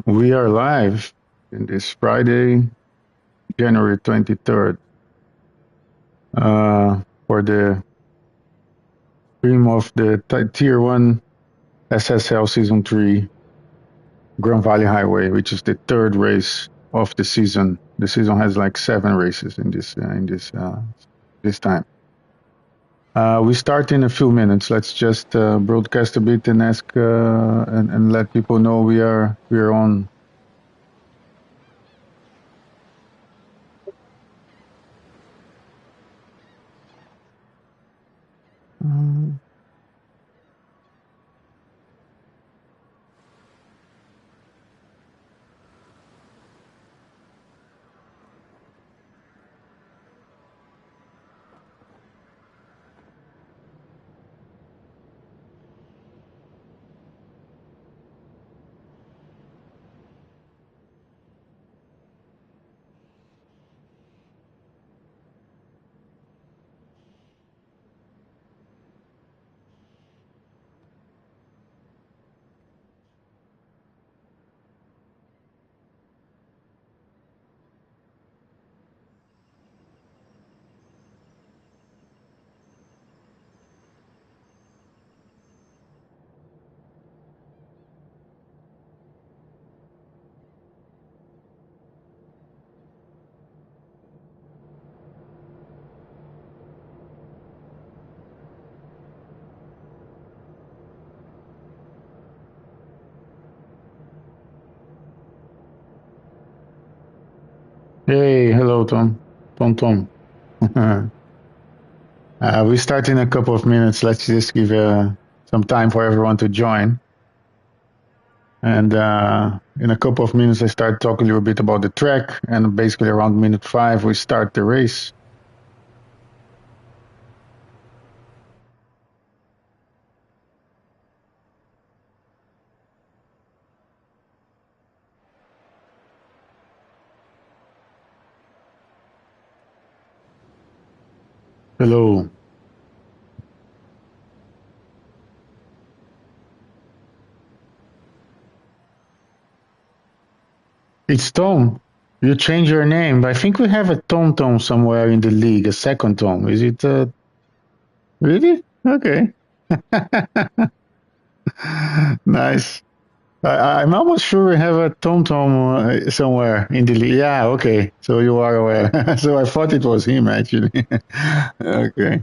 We are live in this Friday, January 23rd, for the stream of the Tier 1 SSL Season 3 Gran Valley Highway, which is the third race of the season. The season has like 7 races in this time. We start in a few minutes. Let's just broadcast a bit and ask and let people know we are on. Hey, hello, Tom. Tom. We start in a couple of minutes. Let's just give some time for everyone to join. And in a couple of minutes, I start talking a little bit about the track. And basically around minute 5, we start the race. Hello. It's Tom. You change your name. I think we have a Tom somewhere in the league, a second Tom. Is it really? Okay. Nice. I'm almost sure we have a Tom somewhere in the league. Yeah, okay. So you are aware. So I thought it was him actually. Okay.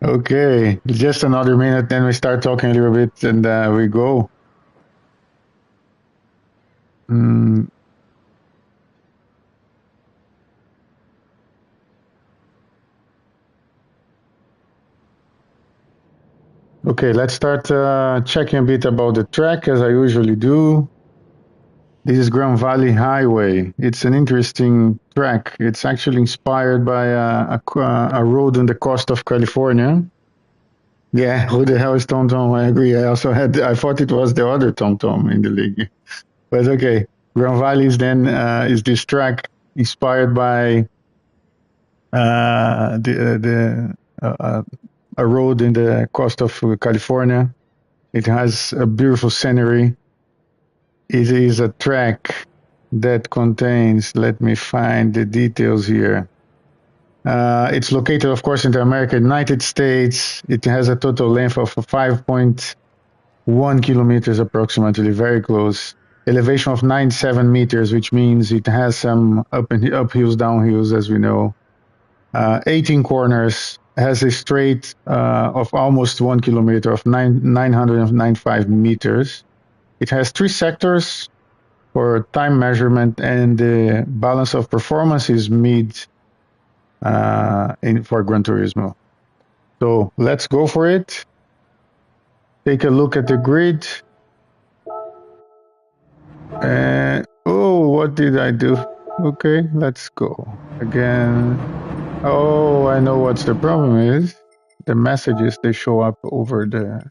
Okay. Just another minute, then we start talking a little bit and we go. Mm, okay, let's start checking a bit about the track as I usually do. This is Gran Valley Highway. It's an interesting track. It's actually inspired by a road on the coast of California. Yeah, who the hell is Tom? I agree. I thought it was the other Tom in the league. But okay, Grand Valley is this track inspired by a road in the coast of California. It has a beautiful scenery. It is a track that contains, let me find the details here. It's located, of course, in the United States. It has a total length of 5.1 kilometers approximately, very close. Elevation of 97 meters, which means it has some uphills, downhills, as we know. 18 corners, has a straight of almost 1 kilometer of 995 meters. It has 3 sectors for time measurement, and the balance of performance is mid for Gran Turismo. So let's go for it. Take a look at the grid. Oh, what did I do? Okay, let's go again. Oh, I know what's the problem is. The messages, they show up over the...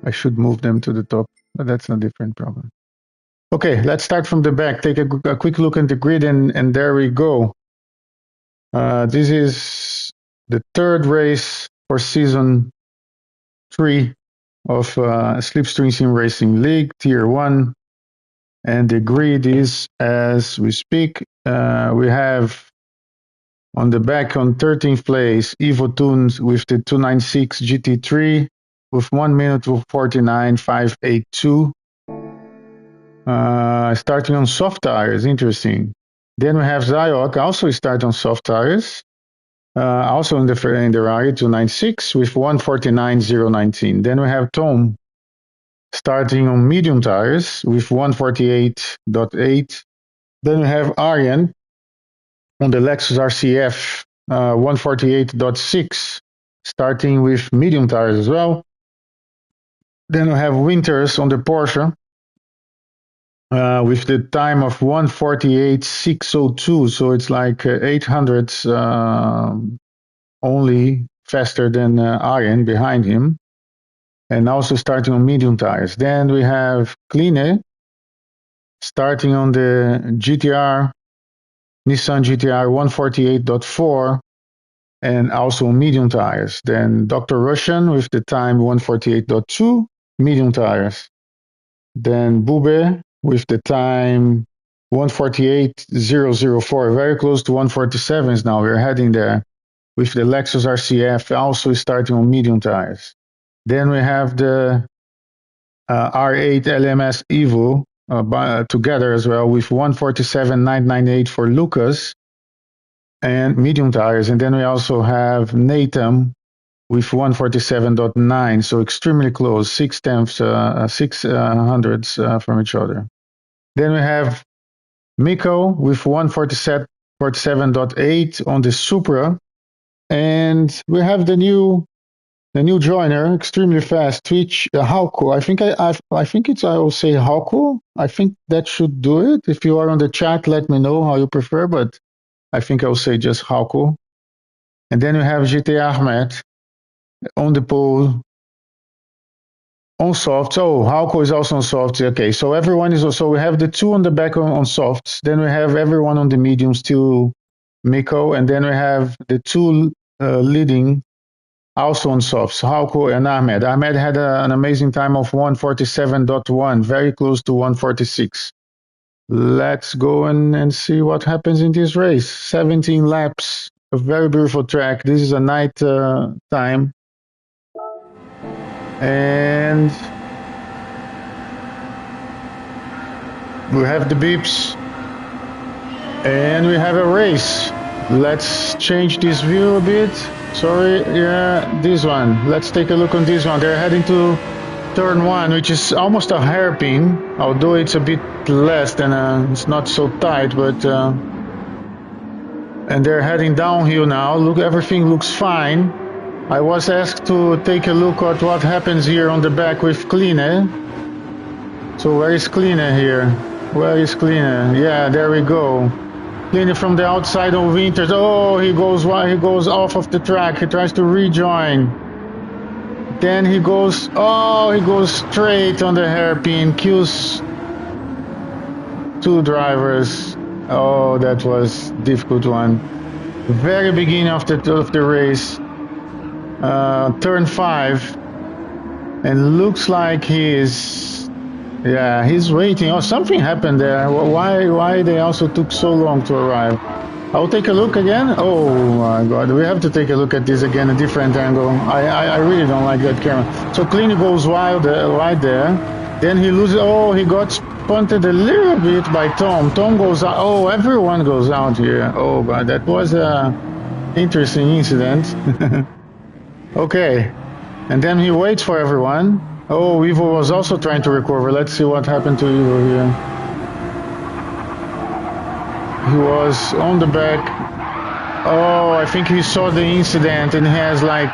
I should move them to the top, but that's a different problem. Okay, let's start from the back. Take a quick look at the grid, and there we go. This is the third race for season 3 of Slipstream Sim Racing League, Tier 1. And the grid is, as we speak, we have on the back on 13th place, Evo Tunes with the 296 GT3 with 1 minute to 49.582. Starting on soft tires, interesting. Then we have Zyok, also start on soft tires. Also in the Ferrari 296 with 149.019. Then we have Tom starting on medium tires with 148.8. Then we have Aryan on the Lexus RCF 148.6, starting with medium tires as well. Then we have Winters on the Porsche with the time of 148.602, so it's like 800 only faster than Arjen behind him, and also starting on medium tires. Then we have Kline starting on the GTR, Nissan GTR 148.4, and also on medium tires. Then Dr. Russian with the time 148.2, medium tires. Then Bube with the time 148.004, very close to 147s now. We're heading there with the Lexus RCF, also starting on medium tires. Then we have the R8 LMS Evo together as well with 147.998 for Lucas and medium tires. And then we also have Nathan with 147.9, so extremely close, 600s from each other. Then we have Miko with 147.8 on the Supra, and we have the new joiner, extremely fast, Twitch Hauko. I think I will say Hauko. I think that should do it. If you are on the chat, let me know how you prefer, but I think I'll say just Hauko. And then we have GT Ahmed on the pole on softs. Oh, Hauko is also on softs. Okay, so everyone is also, we have the two on the back on softs. Then we have everyone on the mediums till Miko. And then we have the two leading also on softs, Hauko and Ahmed. Ahmed had an amazing time of 147.1, very close to 146. Let's go and see what happens in this race. 17 laps, a very beautiful track. This is a night time. And we have the beeps. And we have a race. Let's change this view a bit. Sorry, yeah, this one. Let's take a look on this one. They're heading to turn 1, which is almost a hairpin, although it's a bit less than it's not so tight, but and they're heading downhill now. Look, everything looks fine. I was asked to take a look at what happens here on the back with Kline. So where is Kline here? Where is Kline? Yeah, there we go. Kline from the outside of Winters. Oh, he goes off of the track. He tries to rejoin. Then he goes straight on the hairpin, kills two drivers. Oh, that was a difficult one. Very beginning of the race, turn 5, and looks like he's waiting. Oh, something happened there. Why they also took so long to arrive? I'll take a look again. Oh my God, we have to take a look at this again, a different angle. I really don't like that camera. So Kline goes wide there. Then he loses. Oh, he got punted a little bit by Tom. Tom goes out. Oh, everyone goes out here. Oh God, that was a interesting incident. Okay, and then he waits for everyone. Oh, Ivo was also trying to recover. Let's see what happened to Ivo here. He was on the back. Oh, I think he saw the incident and he has like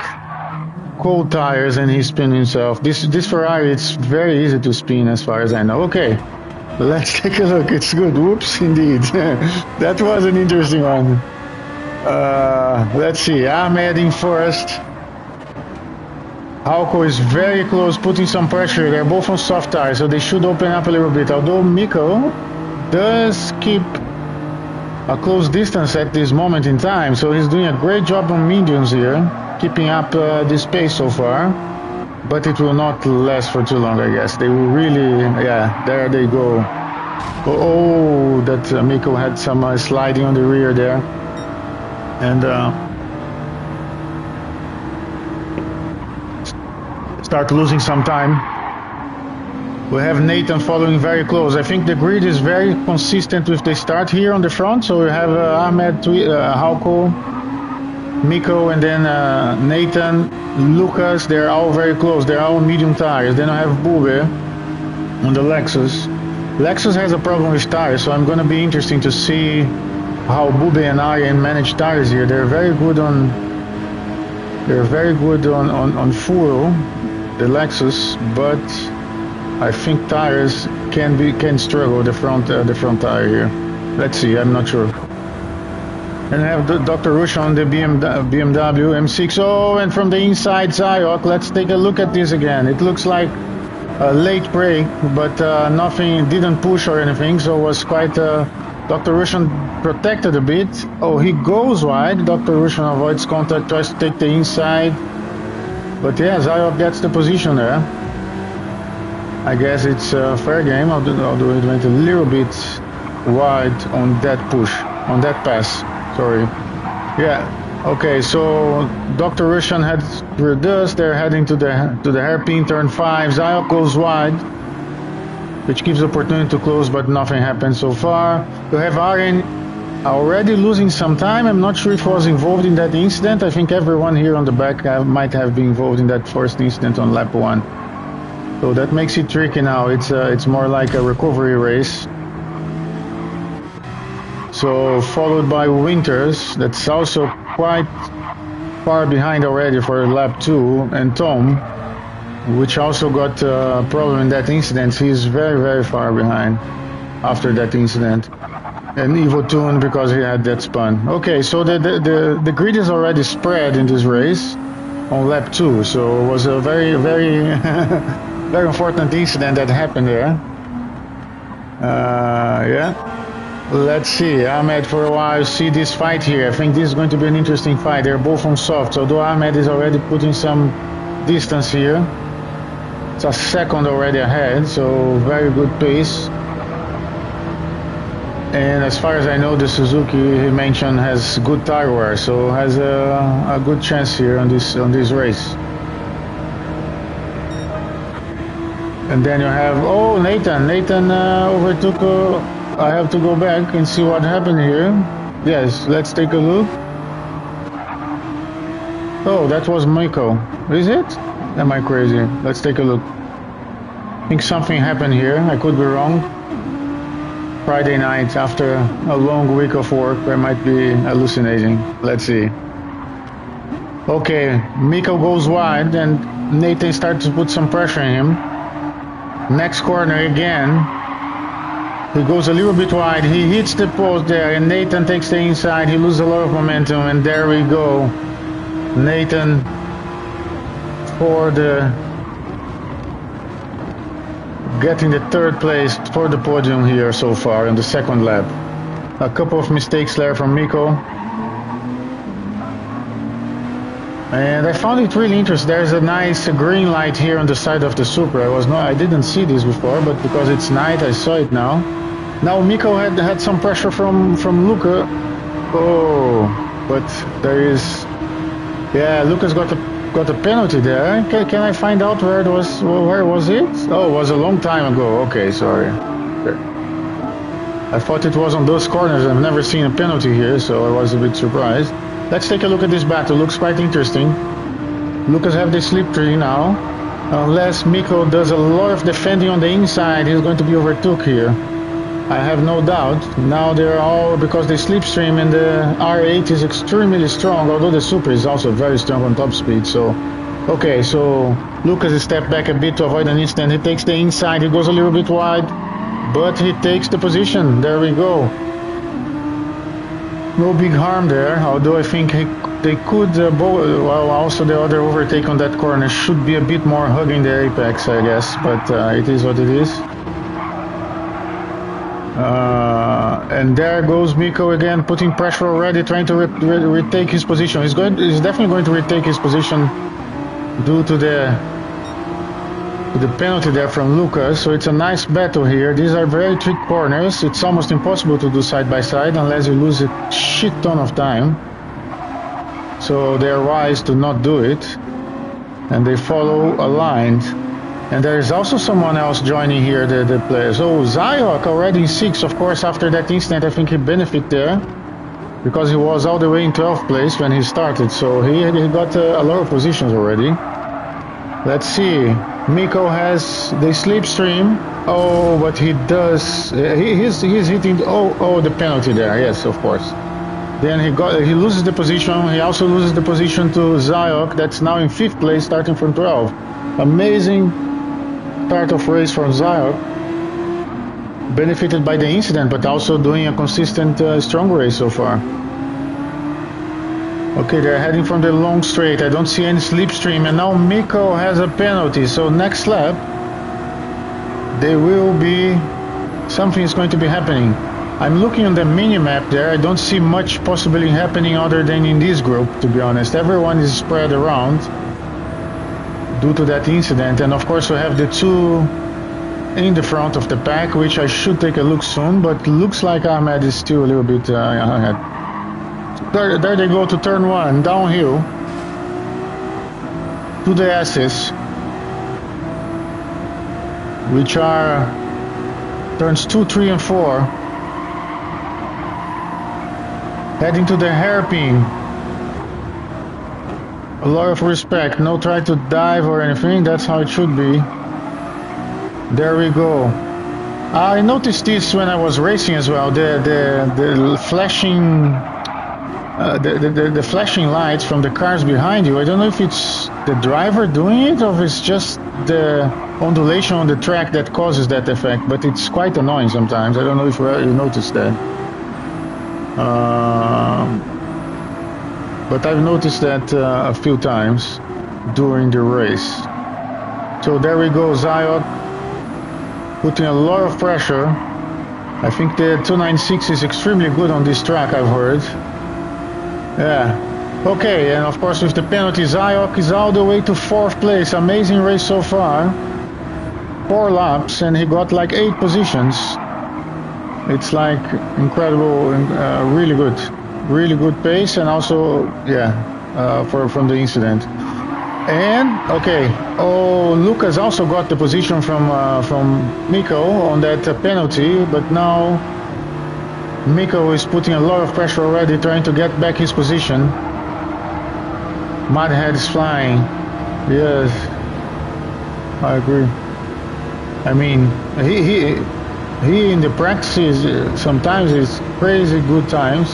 cold tires and he spun himself. This Ferrari, it's very easy to spin as far as I know. Okay, let's take a look. It's good. Whoops, indeed. That was an interesting one. Let's see. Ahmed in first. Hauko is very close, putting some pressure. They're both on soft tires, so they should open up a little bit. Although Miko does keep a close distance at this moment in time, so he's doing a great job on mediums here, keeping up this pace so far. but it will not last for too long, I guess. They will really, yeah, there they go. Oh, that Miko had some sliding on the rear there. And start losing some time. We have Nathan following very close. I think the grid is very consistent with the start here on the front. So we have Ahmed, Hauko, Miko, and then Nathan, Lucas. They're all very close. They're all medium tires. Then I have Bube on the Lexus. Lexus has a problem with tires, so I'm going to be interesting to see how Bube and Arjen manage tires here. They're very good on fuel, the Lexus, but I think tires can struggle the front tire here. Let's see, I'm not sure. And I have Dr. Rush on the BMW M6. Oh, and from the inside, Zayok, let's take a look at this again. It looks like a late break, but nothing, didn't push or anything, so it was quite, Dr. Russian protected a bit. Oh, he goes wide. Dr. Russian avoids contact, tries to take the inside. But yeah, Zayok gets the position there. I guess it's a fair game, although it went a little bit wide on that push, on that pass. Sorry. Yeah. Okay. So Dr. Russian had reduced. They're heading to the hairpin turn 5. Zayok goes wide, which gives opportunity to close, but nothing happened so far. You have Arjen already losing some time. I'm not sure if he was involved in that incident. I think everyone here on the back might have been involved in that first incident on lap 1. So that makes it tricky now. It's more like a recovery race. So followed by Winters, that's also quite far behind already for lap 2, and Tom, which also got a problem in that incident. He's very, very far behind after that incident. And Ivo Toon because he had that spun. Okay, so the grid is already spread in this race on lap 2. So it was a very, very, very important incident that happened there. Yeah. Let's see, Ahmed for a while, see this fight here. I think this is going to be an interesting fight. They're both on soft, although Ahmed is already putting some distance here. It's a second already ahead, so very good pace. And as far as I know, the Suzuki he mentioned has good tire wear, so has a good chance here on this race. And then you have, oh, Nathan overtook. I have to go back and see what happened here. Yes, let's take a look. Oh, that was Miko. Is it? Am I crazy? Let's take a look. I think something happened here. I could be wrong. Friday night after a long week of work, I might be hallucinating. Let's see. Okay, Miko goes wide and Nathan starts to put some pressure on him. Next corner again. He goes a little bit wide. He hits the post there and Nathan takes the inside. He loses a lot of momentum and there we go. Nathan for getting the third place for the podium here so far in the second lap. A couple of mistakes there from Miko. And I found it really interesting. There's a nice green light here on the side of the Supra. I didn't see this before, but because it's night, I saw it now. Now Miko had some pressure from Luca. Oh, but there is, yeah, Lucas got a penalty there. Can I find out where it was? Where was it? Oh, it was a long time ago. Okay, sorry. I thought it was on those corners. I've never seen a penalty here, so I was a bit surprised. Let's take a look at this battle. Looks quite interesting. Lucas have the slipstream now. Unless Miko does a lot of defending on the inside, he's going to be overtook here. I have no doubt. Now they're all, because the slipstream and the R8 is extremely strong, although the Super is also very strong on top speed. So, okay, so Lucas is stepped back a bit to avoid an incident. He takes the inside, he goes a little bit wide, but he takes the position. There we go. No big harm there, although I think they could, well, also the other overtake on that corner should be a bit more hugging the apex, I guess, but it is what it is. And there goes Miko again, putting pressure already, trying to retake his position. He's definitely going to retake his position due to the the penalty there from Lucas. So it's a nice battle here. These are very trick corners. It's almost impossible to do side by side unless you lose a shit ton of time. So they're wise to not do it. And they follow aligned. And there is also someone else joining here, the players. Oh, Zyok already in 6. Of course, after that incident, I think he benefited there. Because he was all the way in 12th place when he started. So he got a lot of positions already. Let's see. Miko has the slipstream. Oh, but he does. He's hitting. Oh, the penalty there. Yes, of course. Then he loses the position. He also loses the position to Zyok. That's now in 5th place, starting from 12. Amazing start of race from Zyok. Benefited by the incident, but also doing a consistent, strong race so far. Okay, they're heading from the long straight. I don't see any slipstream, and now Miko has a penalty. So next lap, there will be something is going to be happening. I'm looking on the mini map there. I don't see much possibly happening other than in this group, to be honest. Everyone is spread around due to that incident, and of course we have the 2 in the front of the pack, which I should take a look soon, but looks like Ahmed is still a little bit ahead. There they go to turn 1, downhill to the S's, which are turns 2, 3, and 4. Heading to the hairpin. A lot of respect, no try to dive or anything, that's how it should be. There we go. I noticed this when I was racing as well. The flashing, the flashing lights from the cars behind you. I don't know if it's the driver doing it or if it's just the ondulation on the track that causes that effect. But it's quite annoying sometimes. I don't know if you noticed that. But I've noticed that a few times during the race. So there we go, Zyok. Putting a lot of pressure. I think the 296 is extremely good on this track, I've heard. Yeah. Okay, and of course with the penalty, Zyok is all the way to 4th place. Amazing race so far. 4 laps, and he got like 8 positions. It's like incredible, really good pace, and also, yeah, from the incident. And okay, Lucas also got the position from Miko on that penalty, but now Miko is putting a lot of pressure already, trying to get back his position. Mudhead is flying. Yes, I agree. I mean, he in the practices sometimes is crazy good times.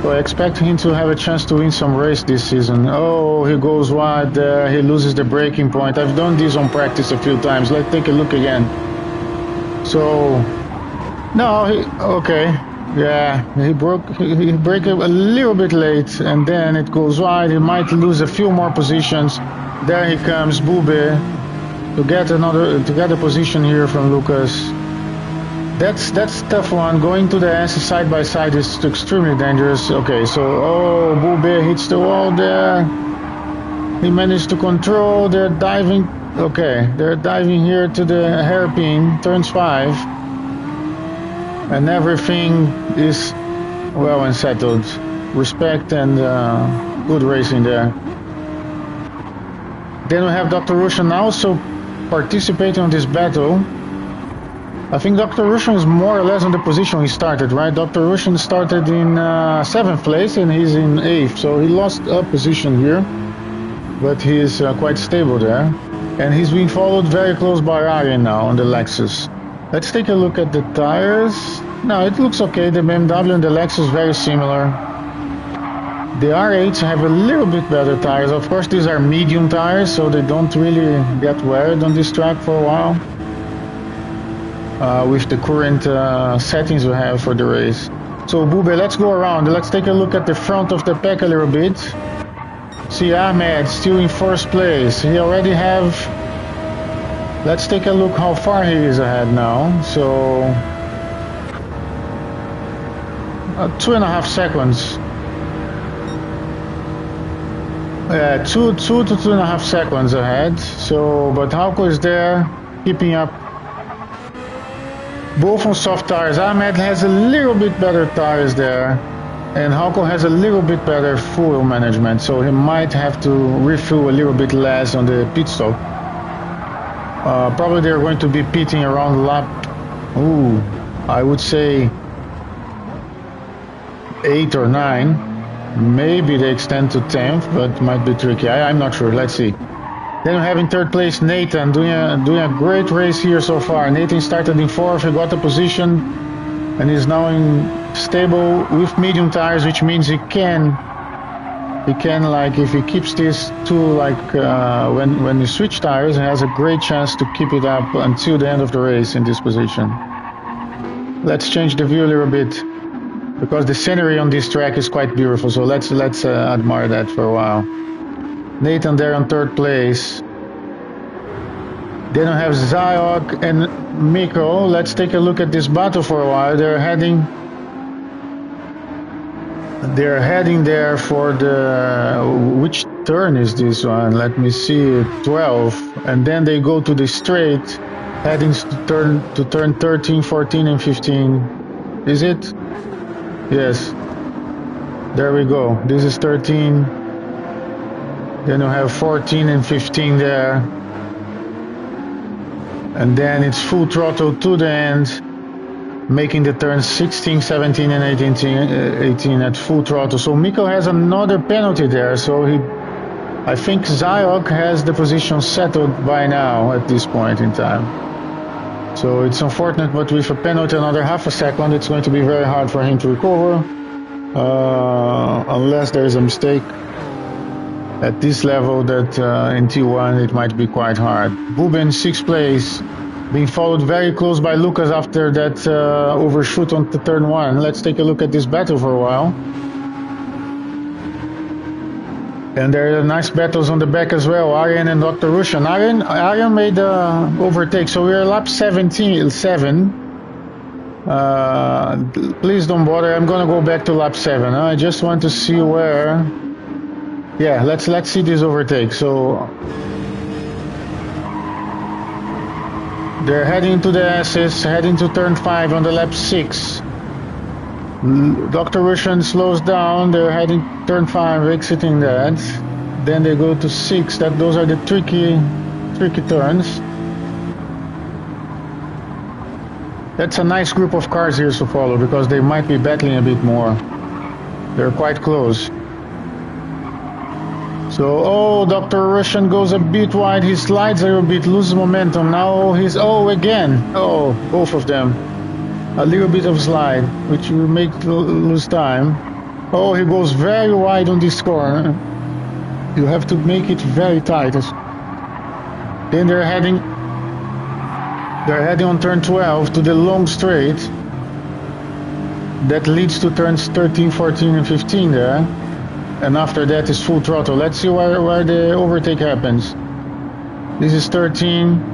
So I expect him to have a chance to win some race this season. Oh, he goes wide there. He loses the braking point. I've done this on practice a few times. Let's take a look again. So, no, okay. Yeah, he brake a little bit late, and then it goes wide. He might lose a few more positions. There he comes, Bube, to get a position here from Lucas. That's a tough one. Going to the S side by side is extremely dangerous. Okay, so Bube hits the wall there. He managed to control. They're diving. Okay, they're diving here to the hairpin, turns 5, and everything is well and settled. Respect and good racing there. Then we have Dr. Rushan also participating on this battle. I think Dr. Rushan is more or less on the position he started, right? Dr. Rushan started in 7th place and he's in 8th, so he lost a position here, but he is quite stable there. And he's being followed very close by Arjen now on the Lexus. Let's take a look at the tires. No, it looks okay. The BMW and the Lexus very similar. The R8s have a little bit better tires. Of course, these are medium tires, so they don't really get weared on this track for a while. With the current settings we have for the race. So Bube, let's go around. Let's take a look at the front of the pack a little bit. See Ahmed still in 1st place. He already have... Let's take a look how far he is ahead now. So... 2.5 seconds. 2 to 2.5 seconds ahead. So, but Hauko is there, keeping up. Both on soft tires. Ahmed has a little bit better tires there, and Hauko has a little bit better fuel management, so he might have to refuel a little bit less on the pit stop. Probably they're going to be pitting around lap, I would say 8 or 9. Maybe they extend to 10th, but might be tricky. I'm not sure. Let's see. Then we have in third place Nathan, doing a great race here so far. Nathan started in 4th, he got a position, and is now in stable with medium tires, which means he can like, if he keeps this to like when you switch tires, he has a great chance to keep it up until the end of the race in this position. Let's change the view a little bit, because the scenery on this track is quite beautiful. So let's admire that for a while. Nathan there on third place. Then we have Zyok and Miko. Let's take a look at this battle for a while. They're heading there for the, which turn is this one? Let me see, 12. And then they go to the straight, heading to turn 13, 14, and 15. Is it? Yes. There we go. This is 13. Then you have 14 and 15 there. And then it's full throttle to the end, making the turns 16, 17, and 18 at full throttle. So Miko has another penalty there. So I think Zyok has the position settled by now at this point in time. So it's unfortunate, but with a penalty another half a second, it's going to be very hard for him to recover, unless there is a mistake. At this level, that in T1 it might be quite hard. Buben 6th place, being followed very close by Lucas after that overshoot on the turn 1. Let's take a look at this battle for a while. And there are nice battles on the back as well. Aryan and Dr. Rushan. Aryan made overtake, so we're lap 7. Please don't bother. I'm gonna go back to lap 7. I just want to see where. Yeah, let's see this overtake. So they're heading to the SS, heading to turn 5 on the lap 6. Dr. Russian slows down. They're heading turn 5, exiting that. Then they go to 6. Those are the tricky turns. That's a nice group of cars here to follow, because they might be battling a bit more. They're quite close. So, Dr. Russian goes a bit wide, he slides a little bit, loses momentum. Now he's, again. Both of them. A little bit of slide, which will make lose time. He goes very wide on this corner. You have to make it very tight. Then they're heading on turn 12 to the long straight. That leads to turns 13, 14, and 15 there. And after that is full throttle. Let's see where the overtake happens. This is 13.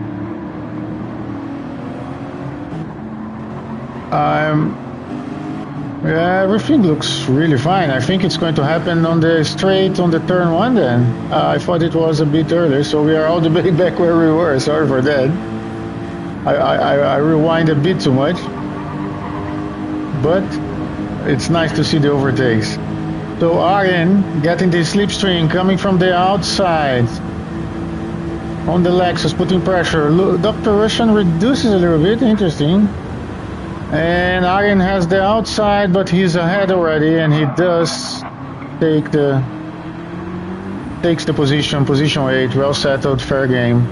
Everything looks really fine. I think it's going to happen on the straight on the turn 1 then. I thought it was a bit earlier, so we are all the way back where we were. Sorry for that. I rewind a bit too much. But it's nice to see the overtakes. So Aryan getting the slipstream coming from the outside on the Lexus, putting pressure. Dr. Russian reduces a little bit, interesting. And Aryan has the outside, but he's ahead already, and he does takes the position 8, well settled, fair game,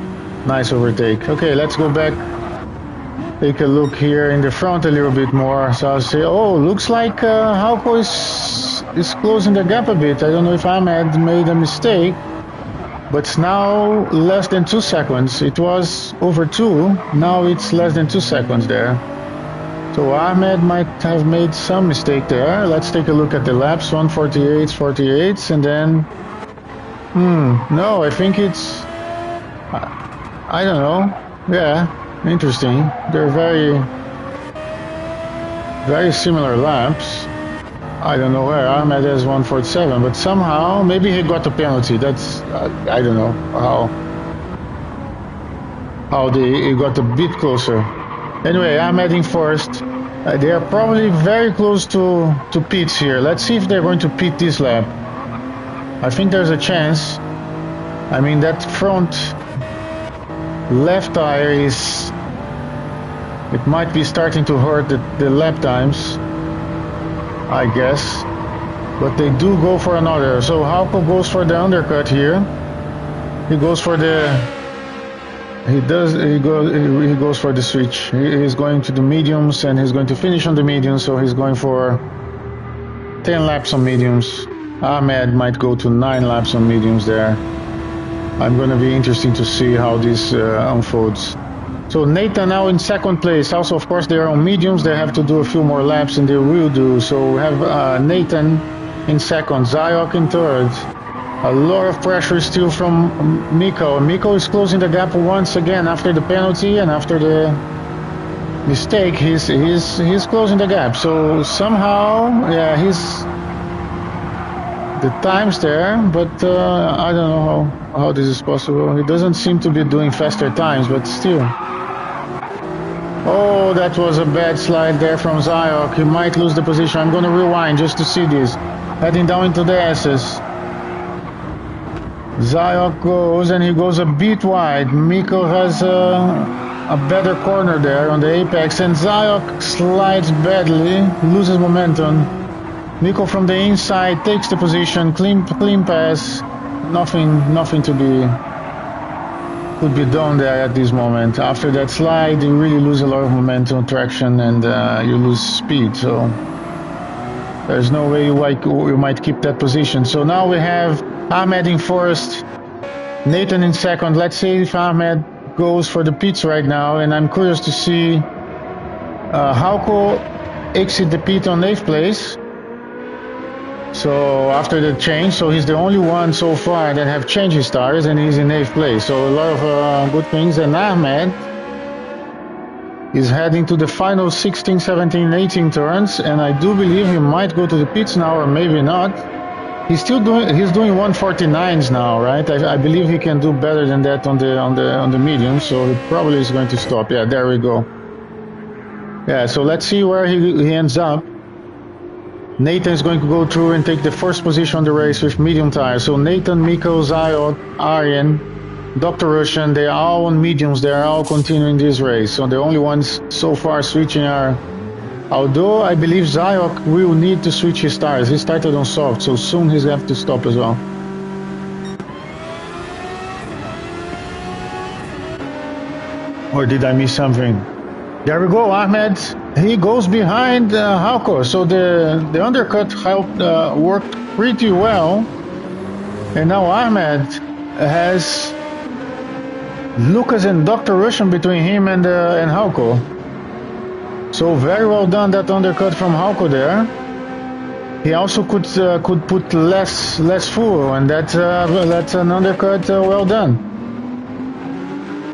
nice overtake. Okay, let's go back, take a look here in the front a little bit more. So I'll say, looks like Hauko is closing the gap a bit. I don't know if Ahmed made a mistake, but it's now less than 2 seconds. It was over 2, now it's less than 2 seconds there. So Ahmed might have made some mistake there. Let's take a look at the laps, 148, 48, and then, no, I think it's, I don't know, yeah, interesting. They're very, very similar laps. I don't know where. Ahmed has 147, but somehow maybe he got a penalty. That's I don't know how he got a bit closer. Anyway, Ahmed in first. They are probably very close to pits here. Let's see if they're going to pit this lap. I think there's a chance. I mean, that front left tire is... It might be starting to hurt the lap times, I guess. But they do go for another. So Hauke goes for the undercut here. He goes for the... He goes for the switch. He's going to the mediums and he's going to finish on the mediums, so he's going for 10 laps on mediums. Ahmed might go to 9 laps on mediums there. I'm going to be interesting to see how this unfolds. So Nathan now in second place. Also, of course, they are on mediums. They have to do a few more laps, and they will do. So we have Nathan in second, Zayok in third. A lot of pressure still from Miko. Miko is closing the gap once again after the penalty and after the mistake. He's closing the gap. So somehow, yeah, he's the times there, but I don't know how this is possible. He doesn't seem to be doing faster times, but still. Oh, that was a bad slide there from Zayok. He might lose the position. I'm going to rewind just to see this. Heading down into the S's. Zayok goes and he goes a bit wide. Miko has a better corner there on the apex, and Zayok slides badly, loses momentum. Miko from the inside takes the position, clean pass. Nothing to could be done there at this moment. After that slide, you really lose a lot of momentum, traction, and you lose speed. So there's no way you might keep that position. So now we have Ahmed in first, Nathan in second. Let's see if Ahmed goes for the pits right now, and I'm curious to see Hauke exit the pit on 8th place. So after the change, so he's the only one so far that have changed his tires, and he's in 8th place. So a lot of good things. And Ahmed is heading to the final 16, 17, 18 turns, and I do believe he might go to the pits now, or maybe not. He's doing 149s now, right? I believe he can do better than that on the medium, so he probably is going to stop. Yeah, there we go. Yeah, so let's see where he ends up. Nathan is going to go through and take the first position on the race with medium tires. So Nathan, Miko, Zayok, Arjen, Dr. Russian, they are all on mediums. They are all continuing this race. So the only ones so far switching are... Although I believe Zayok will need to switch his tires. He started on soft, so soon he's going to have to stop as well. Or did I miss something? There we go, Ahmed. He goes behind Hauke. So the undercut worked pretty well. And now Ahmed has Lucas and Dr. Russian between him and Hauke. So very well done, that undercut from Hauke there. He also could put less fuel, and that's an undercut well done.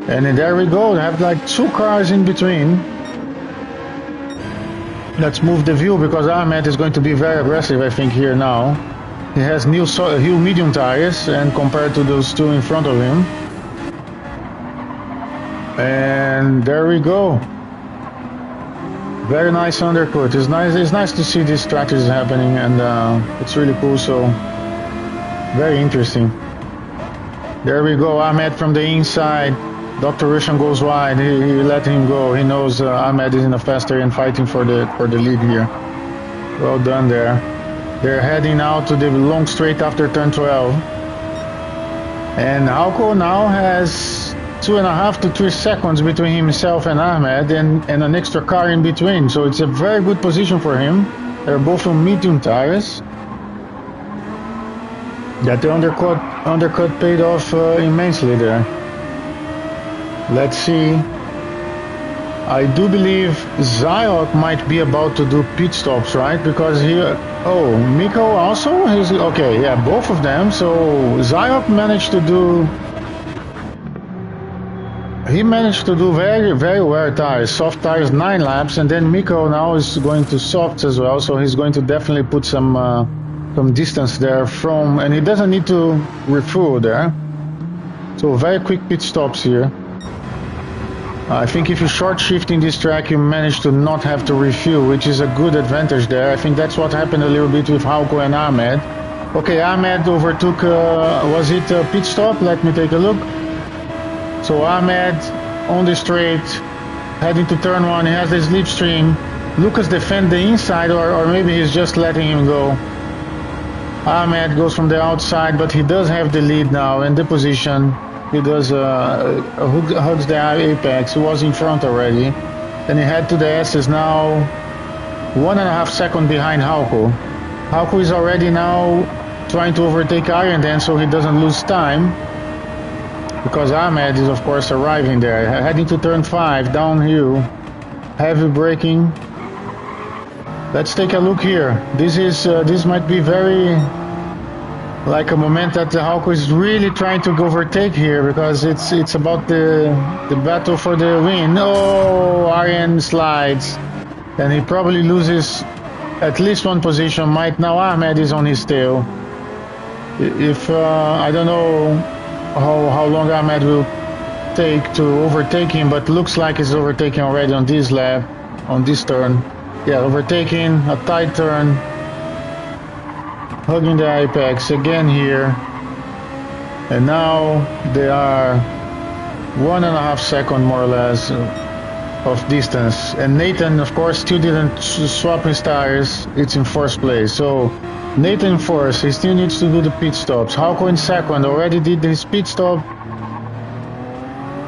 And there we go. They have like 2 cars in between. Let's move the view because Ahmed is going to be very aggressive, I think, here now. He has new medium tires, and compared to those 2 in front of him. And there we go. Very nice undercut. It's nice to see these strategies happening, and it's really cool. So very interesting. There we go. Ahmed from the inside. Dr. Russian goes wide. He let him go. He knows Ahmed is in a faster and fighting for the lead here. Well done there. They're heading now to the long straight after turn 12. And Hauke now has 2.5 to 3 seconds between himself and Ahmed, and an extra car in between. So it's a very good position for him. They're both on medium tires. That the undercut paid off immensely there. Let's see. I do believe Zayok might be about to do pit stops, right? Because oh, Miko also? Okay, yeah, both of them. So Zayok managed to do... he managed to do very well tires, soft tires, 9 laps, and then Miko now is going to softs as well, so he's going to definitely put some distance there from, and he doesn't need to refuel there. So very quick pit stops here. I think if you short shift in this track, you manage to not have to refuel, which is a good advantage there. I think that's what happened a little bit with Hauko and Ahmed. Okay, Ahmed overtook, was it a pit stop? Let me take a look. So Ahmed on the straight, heading to turn 1, he has the slipstream. Lucas defend the inside, or maybe he's just letting him go. Ahmed goes from the outside, but he does have the lead now in the position. He does hugs the apex. He was in front already. Then he head to the S's now, 1.5 seconds behind Hauko. Hauko is already now trying to overtake Iron Dan so he doesn't lose time, because Ahmed is of course arriving there. Heading to turn 5, downhill, heavy braking. Let's take a look here. This might be very like a moment that Hauko is really trying to overtake here, because it's about the battle for the win. Oh, Arjen slides, and he probably loses at least one position. Might now Ahmed is on his tail. If I don't know how long Ahmed will take to overtake him, but looks like he's overtaking already on this lap, on this turn. Yeah, overtaking, a tight turn, hugging the apex again here, and now they are 1.5 seconds more or less of distance. And Nathan, of course, still didn't swap his tires. It's in 4th place. So Nathan in 4th, he still needs to do the pit stops. Hauko in 2nd, already did his pit stop.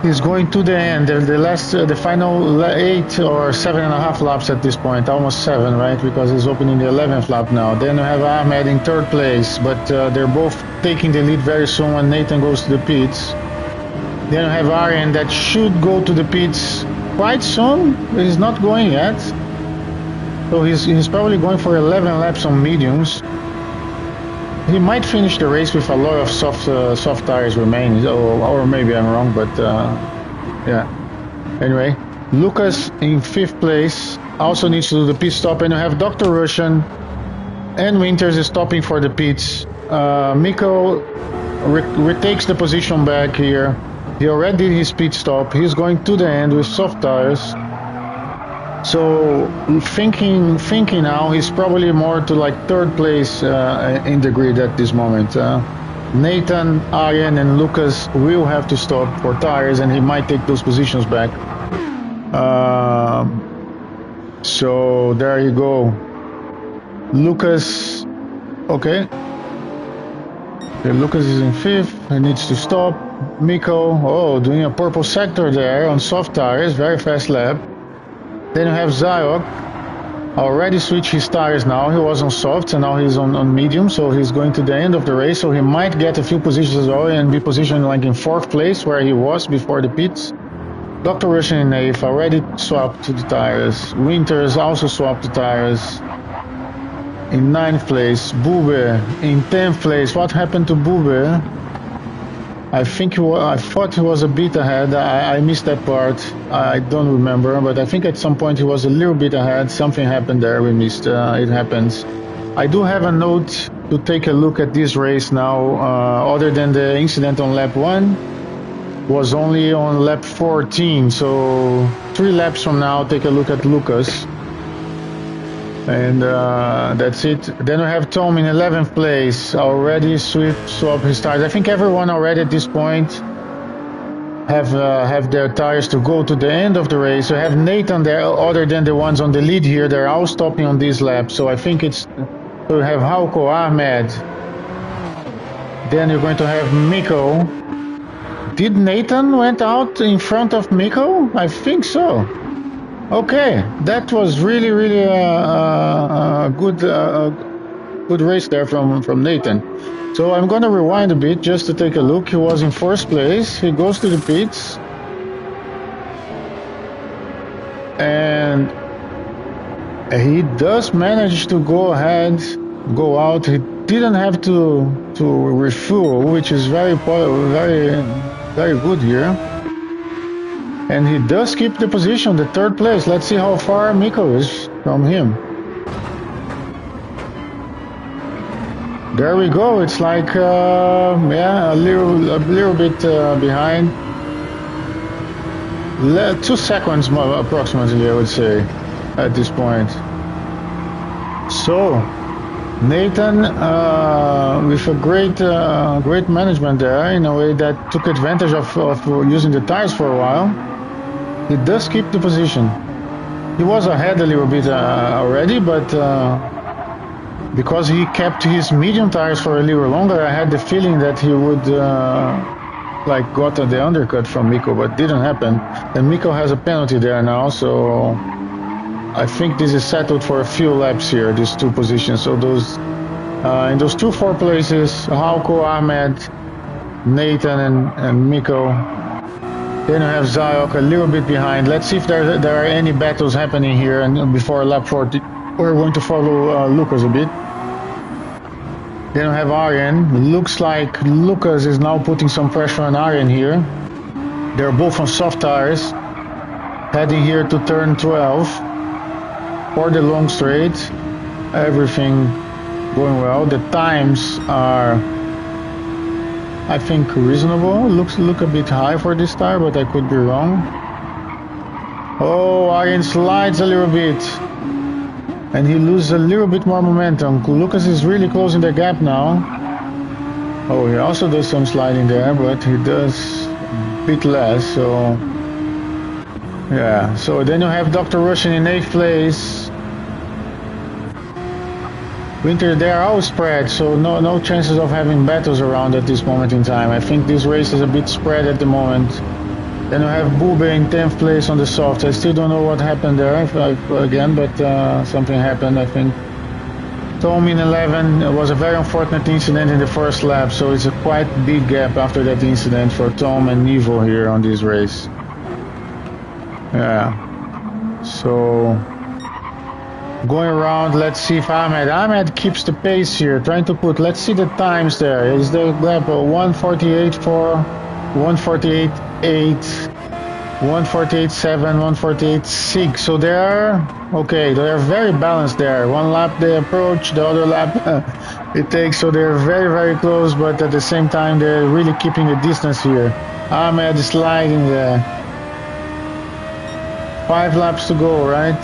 He's going to the end, the final 8 or 7.5 laps at this point, almost 7, right? Because he's opening the 11th lap now. Then we have Ahmed in 3rd place, but they're both taking the lead very soon when Nathan goes to the pits. Then we have Arjen that should go to the pits quite soon. He's not going yet. So he's probably going for 11 laps on mediums. He might finish the race with a lot of soft tires remaining, or maybe I'm wrong, but yeah. Anyway, Lucas in 5th place also needs to do the pit stop, and you have Dr. Russian and Winters is stopping for the pits. Miko retakes the position back here. He already did his pit stop. He's going to the end with soft tires. So thinking now, he's probably more to like 3rd place in the grid at this moment. Nathan, Arjen, and Lucas will have to stop for tires, and he might take those positions back. So there you go. Lucas, okay. Lucas is in 5th. He needs to stop. Miko, doing a purple sector there on soft tires, very fast lap. Then you have Zyok, already switched his tires now. He was on softs and now he's on medium, so he's going to the end of the race. So he might get a few positions as well and be positioned like in 4th place where he was before the pits. Dr. Russian in 8th, already swapped to the tires. Winters also swapped the tires. In 9th place, Bube in 10th place. What happened to Bube? I thought he was a bit ahead. I missed that part. I don't remember, but I think at some point he was a little bit ahead. Something happened there. We missed. It happens. I do have a note to take a look at this race now. Other than the incident on lap 1, was only on lap 14. So 3 laps from now, take a look at Lucas. And that's it. Then we have Tom in 11th place, already swap his tires. I think everyone already at this point have their tires to go to the end of the race. We have Nathan there, other than the ones on the lead here. They're all stopping on this lap. So I think we have Hauko, Ahmed. Then you're going to have Miko. Did Nathan went out in front of Miko? I think so. Okay, that was really a good race there from Nathan. So I'm gonna rewind a bit just to take a look. He was in 1st place. He goes to the pits, and he does manage to go out. He didn't have to refuel, which is very good here. And he does keep the position, the third place. Let's see how far Miko is from him. There we go. It's like, yeah, a little bit behind. 2 seconds approximately, I would say, at this point. So, Nathan, with a great management there, in a way that took advantage of using the tires for a while. He does keep the position. He was ahead a little bit already, but because he kept his medium tires for a little longer, I had the feeling that he would like got the undercut from Miko, but didn't happen. And Miko has a penalty there now, so I think this is settled for a few laps here, these 2 positions. So those in those 2 4 places, Hauko, Ahmed, Nathan, and Miko. Then you have Zayok a little bit behind. Let's see if there are any battles happening here. And before lap 40, we're going to follow Lucas a bit. Then we have Arjen. Looks like Lucas is now putting some pressure on Arjen here. They're both on soft tires, heading here to turn 12 for the long straight. Everything going well. The times are, I think, reasonable. Look a bit high for this tire, but I could be wrong. Oh, Arjen slides a little bit. And he loses a little bit more momentum. Lucas is really closing the gap now. Oh, he also does some sliding there, but he does a bit less, so... Yeah, so then you have Dr. Russian in 8th place. Winter, they are all spread, so no chances of having battles around at this moment in time. I think this race is a bit spread at the moment. Then you have Bube in 10th place on the soft. I still don't know what happened there again, but something happened, I think. Tom in 11. It was a very unfortunate incident in the first lap, so it's a quite big gap after that incident for Tom and Nivo here on this race. Yeah. So, going around, let's see if Ahmed keeps the pace here, trying to put, let's see the times there. Is the gap 148.4, 148.8, 148.7, 148.6. So they are okay. They are very balanced there. One lap they approach, the other lap it takes. So they're very close, but at the same time they're really keeping the distance here. Ahmed is sliding there. 5 laps to go, right?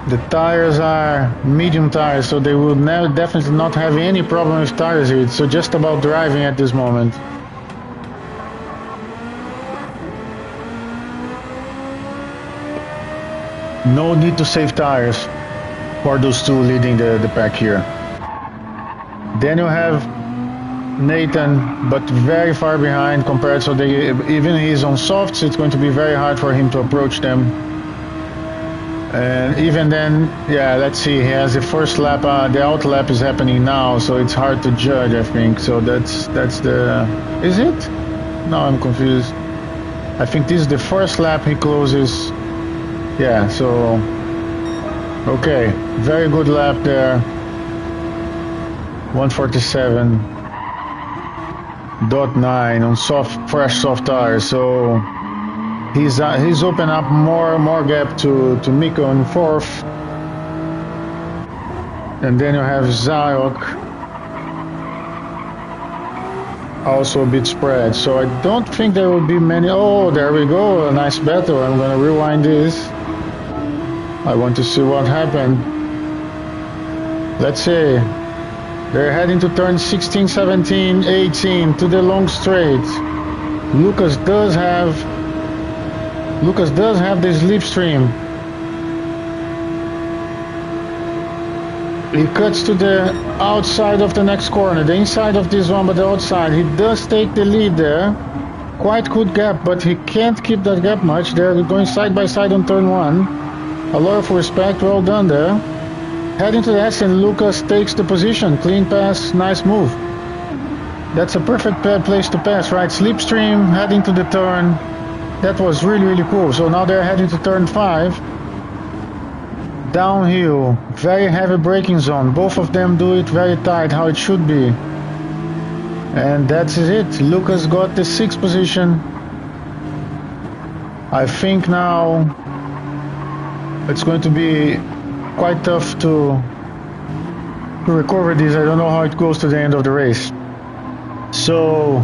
The tires are medium tires, so they will definitely not have any problem with tires here. So just about driving at this moment. No need to save tires for those 2 leading the pack here. Then you have Nathan, but very far behind compared, so even he's on softs, it's going to be very hard for him to approach them. And even then, yeah, let's see, he has the first lap, the out lap is happening now, so it's hard to judge, I think. So that's the, is it? No, I'm confused. I think this is the first lap he closes. Yeah, so, okay, very good lap there. 147.9 on fresh soft tires. So he's opened up more gap to Miko in 4th, and then you have Zayok also a bit spread. So I don't think there will be many. Oh, there we go, a nice battle. I'm gonna rewind this. I want to see what happened. Let's see. They're heading to turn 16, 17, 18 to the long straight. Lucas does have this slipstream. He cuts to the outside of the next corner, the inside of this one, but the outside. He does take the lead there. Quite good gap, but he can't keep that gap much. They're going side by side on turn 1. A lot of respect, well done there. Heading to the S, and Lucas takes the position. Clean pass, nice move. That's a perfect place to pass, right? Slipstream, heading to the turn. That was really cool. So now they're heading to turn 5. Downhill, very heavy braking zone. Both of them do it very tight, how it should be. And that's it. Lucas got the 6th position. I think now it's going to be quite tough to recover this. I don't know how it goes to the end of the race. So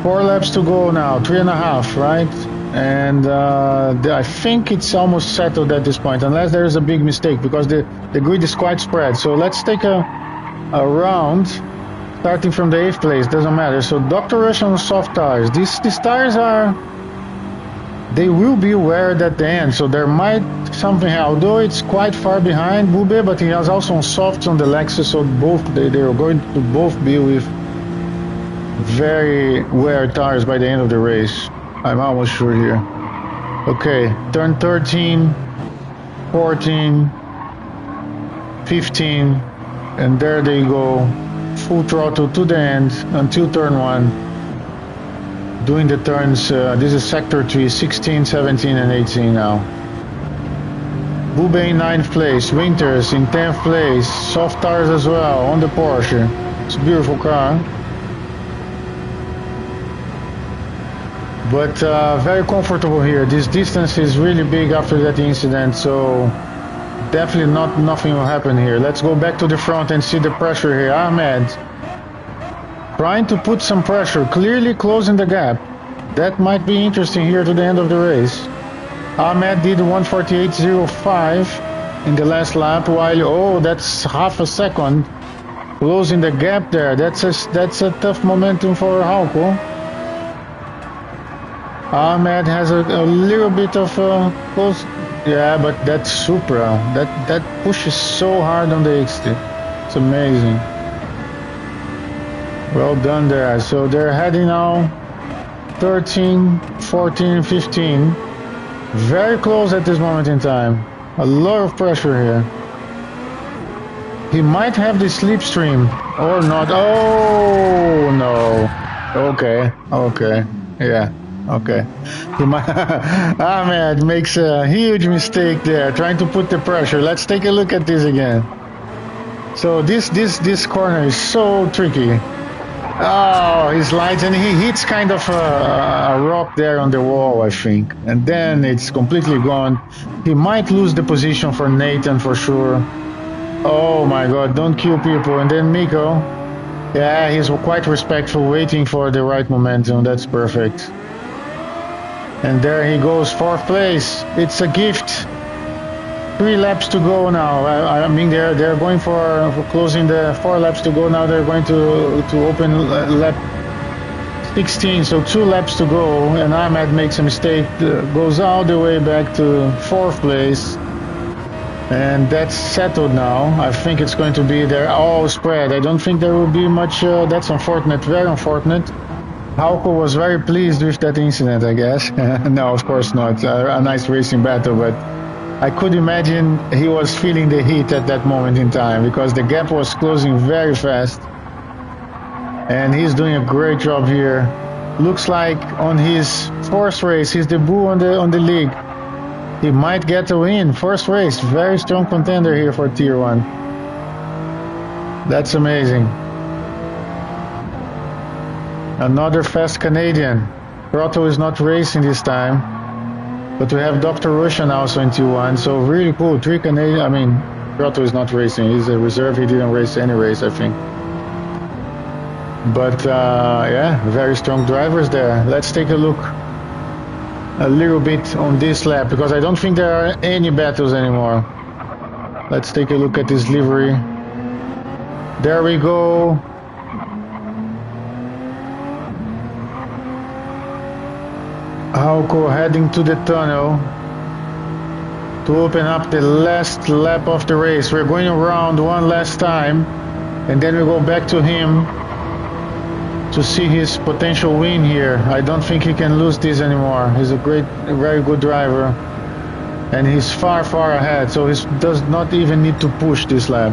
4 laps to go now, 3.5, right? And I think it's almost settled at this point, unless there is a big mistake, because the grid is quite spread. So let's take a round, starting from the 8th place, doesn't matter. So Dr. Rush on soft tires. These tires they will be weared at the end, so there might something, although it's quite far behind Bube, but he has also on softs on the Lexus, so they are going to both be with very wear tires by the end of the race. I'm almost sure here. Okay, turn 13, 14, 15, and there they go. Full throttle to the end until turn 1. Doing the turns, this is sector 3, 16, 17, and 18 now. Bube in 9th place, Winters in 10th place, soft tires as well on the Porsche. It's a beautiful car. But very comfortable here. This distance is really big after that incident, so definitely nothing will happen here. Let's go back to the front and see the pressure here. Ahmed trying to put some pressure, clearly closing the gap. That might be interesting here to the end of the race. Ahmed did 1:48.05 in the last lap, while that's half a second closing the gap there. That's a tough momentum for Hauko. Ahmed has a little bit of close, yeah, but that Supra, that pushes so hard on the XT. It's amazing. Well done there. So they're heading now 13, 14, 15. Very close at this moment in time. A lot of pressure here. He might have the slipstream or not. Oh no. Okay. Yeah. Okay. Ahmed makes a huge mistake there, trying to put the pressure. Let's take a look at this again. So this corner is so tricky. Oh, he slides and he hits kind of a rock there on the wall, I think. And then it's completely gone. He might lose the position for Nathan for sure. Oh my God, don't kill people. And then Miko. Yeah, he's quite respectful, waiting for the right momentum. That's perfect. And there he goes, 4th place. It's a gift. 3 laps to go now. I mean, they're going for closing the 4 laps to go now. They're going to open lap 16, so 2 laps to go. And Ahmed makes a mistake, goes all the way back to 4th place. And that's settled now. I think it's going to be they're all spread. I don't think there will be much. That's unfortunate, very unfortunate. Hauko was very pleased with that incident, I guess. No, of course not. A nice racing battle, but I could imagine he was feeling the heat at that moment in time because the gap was closing very fast. And he's doing a great job here. Looks like on his 4th race, his debut on the league, he might get a win. 1st race, very strong contender here for Tier 1. That's amazing. Another fast Canadian. Proto is not racing this time, but we have Dr. Russian also in T1, so really cool. 3 Canadian, I mean, Proto is not racing. He's a reserve. He didn't race any race, I think. But yeah, very strong drivers there. Let's take a look a little bit on this lap, because I don't think there are any battles anymore. Let's take a look at this livery. There we go. Hauko heading to the tunnel to open up the last lap of the race. We're going around one last time, and then we go back to him to see his potential win here. I don't think he can lose this anymore. He's a very good driver, and he's far ahead, so he does not even need to push this lap.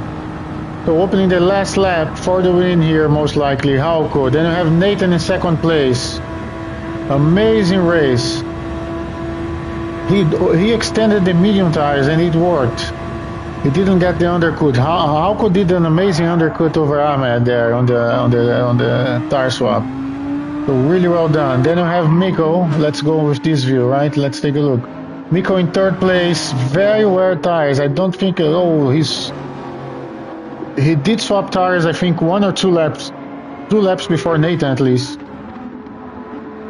So opening the last lap for the win here, most likely Hauko. Then we have Nathan in 2nd place. Amazing race. He extended the medium tires and it worked. He didn't get the undercut. Hauko did an amazing undercut over Ahmed there on the tire swap. So really well done. Then you have Miko. Let's go with this view, right? Let's take a look. Miko in third place, very wear tires. I don't think. Oh, he did swap tires. I think 2 laps before Nathan at least.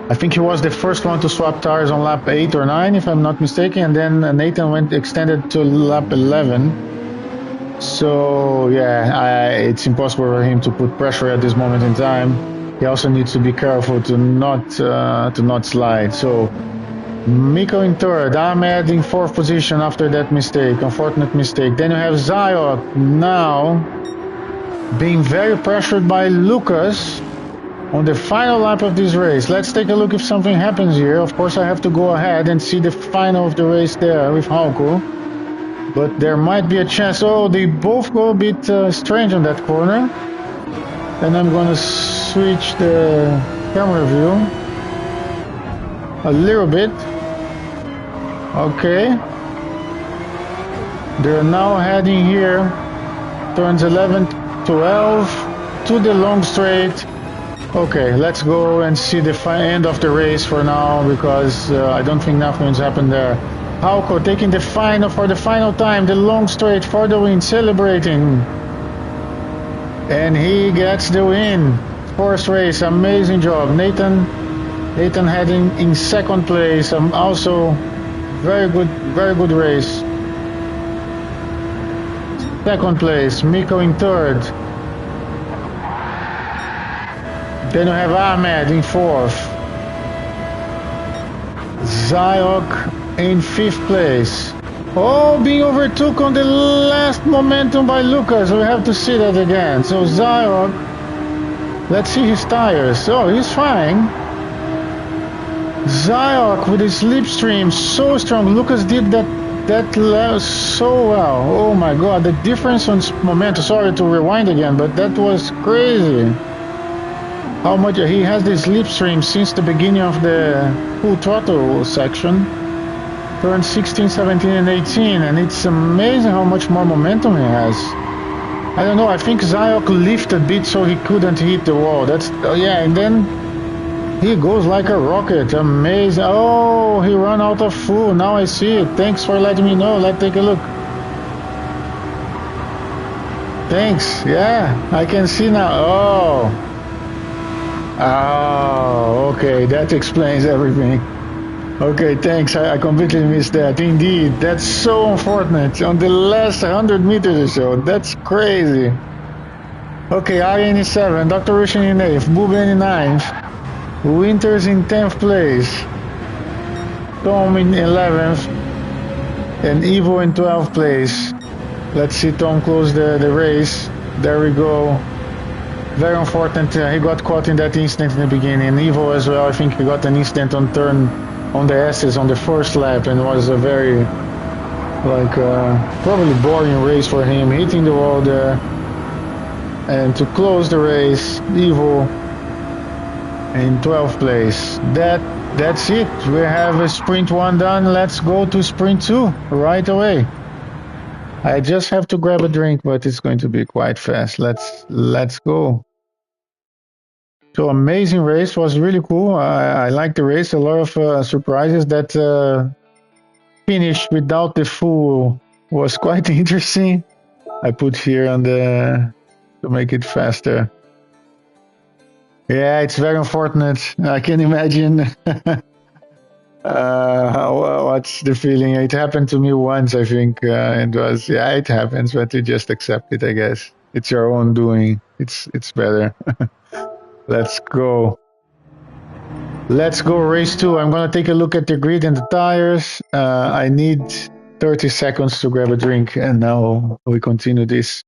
I think he was the first one to swap tires on lap 8 or 9, if I'm not mistaken, and then Nathan went extended to lap 11. So yeah, it's impossible for him to put pressure at this moment in time. He also needs to be careful to not slide. So Miko in third, Ahmed in fourth position after that mistake, unfortunate mistake. Then you have Zayok now being very pressured by Lucas on the final lap of this race. Let's take a look if something happens here. Of course, I have to go ahead and see the final of the race there with Hauko. But there might be a chance. Oh, they both go a bit strange on that corner. And I'm going to switch the camera view a little bit. Okay. They're now heading here, turns 11, 12, to the long straight. Okay, let's go and see the end of the race for now, because I don't think nothing's happened there. Hauko taking the final for the final time, the long straight for the win, celebrating. And he gets the win. First race, amazing job. Nathan heading in second place. Also very good race. Second place, Miko in third. Then you have Ahmed in fourth. Zayok in fifth place. Oh, being overtook on the last momentum by Lucas. We have to see that again. So Zayok, let's see his tires. Oh, he's fine. Zayok with his slipstream so strong. Lucas did that so well. Oh my god, the difference on momentum. Sorry to rewind again, but that was crazy. How much he has this slipstream since the beginning of the full throttle section. Turned 16, 17, and 18, and it's amazing how much more momentum he has. I don't know, I think Zayok lifted a bit so he couldn't hit the wall. Yeah, and then he goes like a rocket. Amazing. Oh, he ran out of fuel. Now I see it. Thanks for letting me know. Let's take a look. Thanks. Yeah, I can see now. Oh, okay. That explains everything. Okay, thanks. I completely missed that. Indeed, that's so unfortunate. On the last 100 meters or so. That's crazy. Okay, Arjen is 7th, Dr. Rushin in 8th, Buben in 9th, Winters in 10th place, Tom in 11th, and Ivo in 12th place. Let's see Tom close the race. There we go. Very unfortunate. He got caught in that incident in the beginning. And Ivo as well, I think he got an incident on the S's on the first lap, and was a very, probably boring race for him, hitting the wall there. And to close the race, Ivo in 12th place. That's it. We have a sprint 1 done. Let's go to sprint 2 right away. I just have to grab a drink, but it's going to be quite fast. Let's go. So amazing race, was really cool. I liked the race. A lot of surprises. That finish without the full was quite interesting. I put here on to make it faster. Yeah, it's very unfortunate. I can imagine what's the feeling. It happened to me once, I think. It happens, but you just accept it, I guess. It's your own doing. It's better. Let's go. Let's go race 2. I'm going to take a look at the grid and the tires. I need 30 seconds to grab a drink, and now we continue this.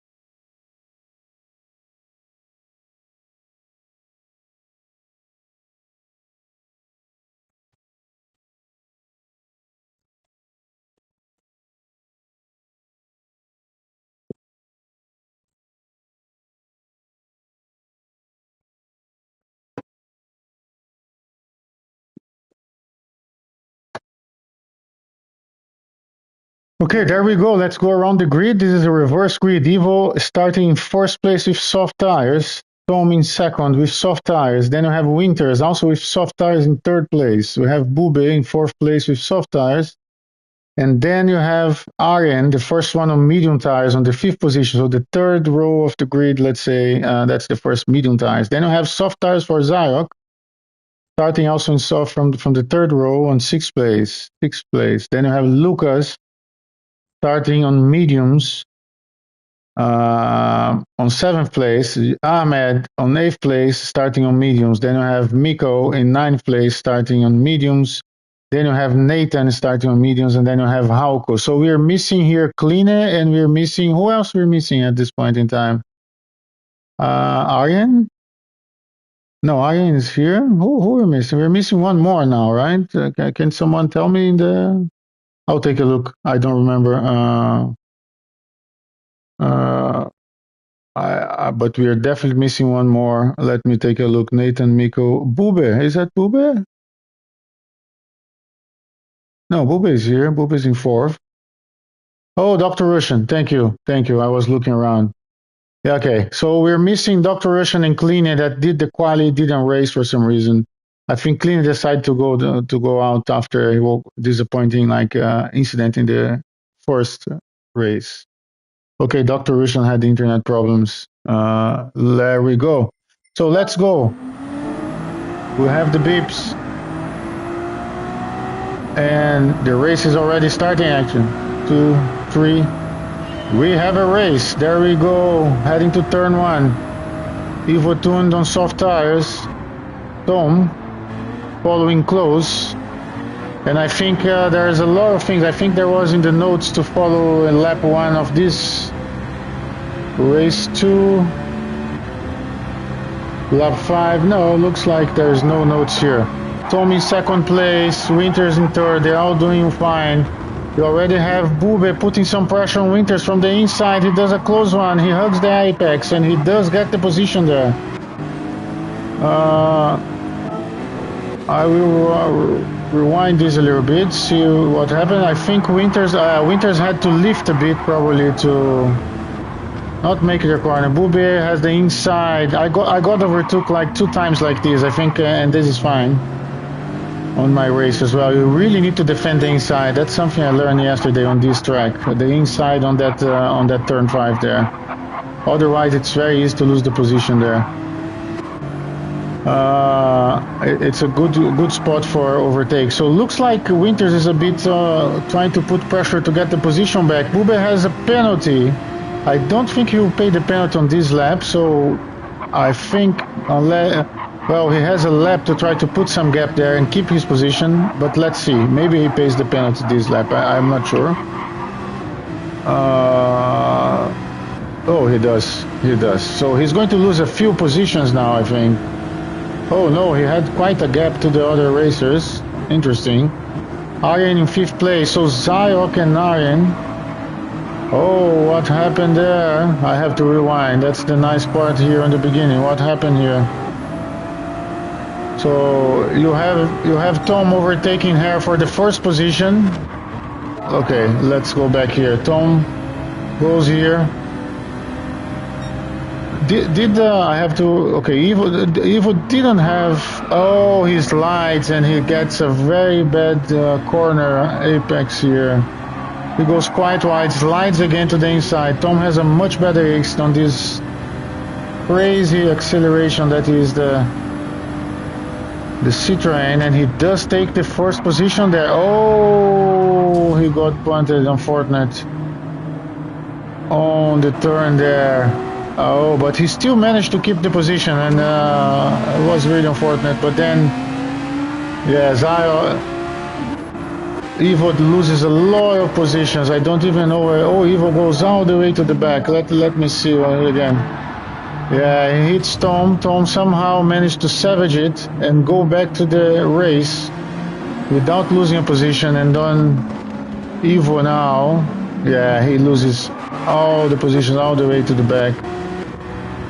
Okay, there we go. Let's go around the grid. This is a reverse grid. Evo starting in first place with soft tires. Tom in second with soft tires. Then you have Winters also with soft tires in third place. We have Bube in fourth place with soft tires. And then you have Arjen, the first one on medium tires on the fifth position. So the third row of the grid, let's say, that's the first medium tires. Then you have soft tires for Zyok, starting also in soft from the third row on sixth place. Then you have Lucas starting on mediums on seventh place. Ahmed on eighth place, starting on mediums. Then you have Miko in ninth place, starting on mediums. Then you have Nathan starting on mediums, and then you have Hauko. So we're missing here Kline, and we're missing, who else we're missing at this point in time? Arjen? No, Arjen is here. Who we're missing? We're missing one more now, right? Can someone tell me I'll take a look. I don't remember. But we are definitely missing one more. Let me take a look. Nathan, Miko, Bube. Is that Bube? No, Bube is here. Bube is in fourth. Oh, Dr. Russian. Thank you. I was looking around. Yeah, okay. So we're missing Dr. Russian and Kline that did the quali, didn't race for some reason. I think Kline decided to go out after a disappointing incident in the first race. Okay, Dr. Russian had internet problems. There we go. So let's go. We have the beeps. And the race is already starting, actually. 2, 3. We have a race. There we go. Heading to turn 1. Ivo tuned on soft tires. Tom following close. And I think there's a lot of things. I think there was in the notes to follow in lap 1 of this race 2. Lap 5. No, looks like there's no notes here. Tom in second place, Winters in third, they're all doing fine. You already have Bube putting some pressure on Winters from the inside. He does a close one, he hugs the apex, and he does get the position there. I will rewind this a little bit, see what happened. I think Winters had to lift a bit probably to not make the corner. Bube has the inside. I got overtook like 2 times like this, I think, and this is fine. On my race as well, you really need to defend the inside. That's something I learned yesterday on this track. The inside on that turn 5 there. Otherwise, it's very easy to lose the position there. It's a good spot for overtake. So looks like Winters is a bit trying to put pressure to get the position back. Bube has a penalty. I don't think he will pay the penalty on this lap. So I think well, he has a lap to try to put some gap there and keep his position, but let's see. Maybe he pays the penalty this lap. I'm not sure. Oh, he does. So he's going to lose a few positions now, I think. Oh no, he had quite a gap to the other racers. Interesting. Arjen in 5th place. So Zyok and Arjen. Oh, what happened there? I have to rewind. That's the nice part here in the beginning. What happened here? So you have Tom overtaking her for the first position. Okay, let's go back here. Tom goes here. I have to? Okay, Ivo didn't have. Oh, he slides and he gets a very bad corner apex here. He goes quite wide, slides again to the inside. Tom has a much better ace on this crazy acceleration that is the Citroën, and he does take the first position there. Oh, he got punted, unfortunate on the turn there. Oh, but he still managed to keep the position, and it was really unfortunate. But then, yeah, Ivo loses a lot of positions. I don't even know where. Oh, Ivo goes all the way to the back. Let me see again. Yeah, he hits Tom. Tom somehow managed to savage it and go back to the race without losing a position. And then Ivo now, yeah, he loses all the positions all the way to the back.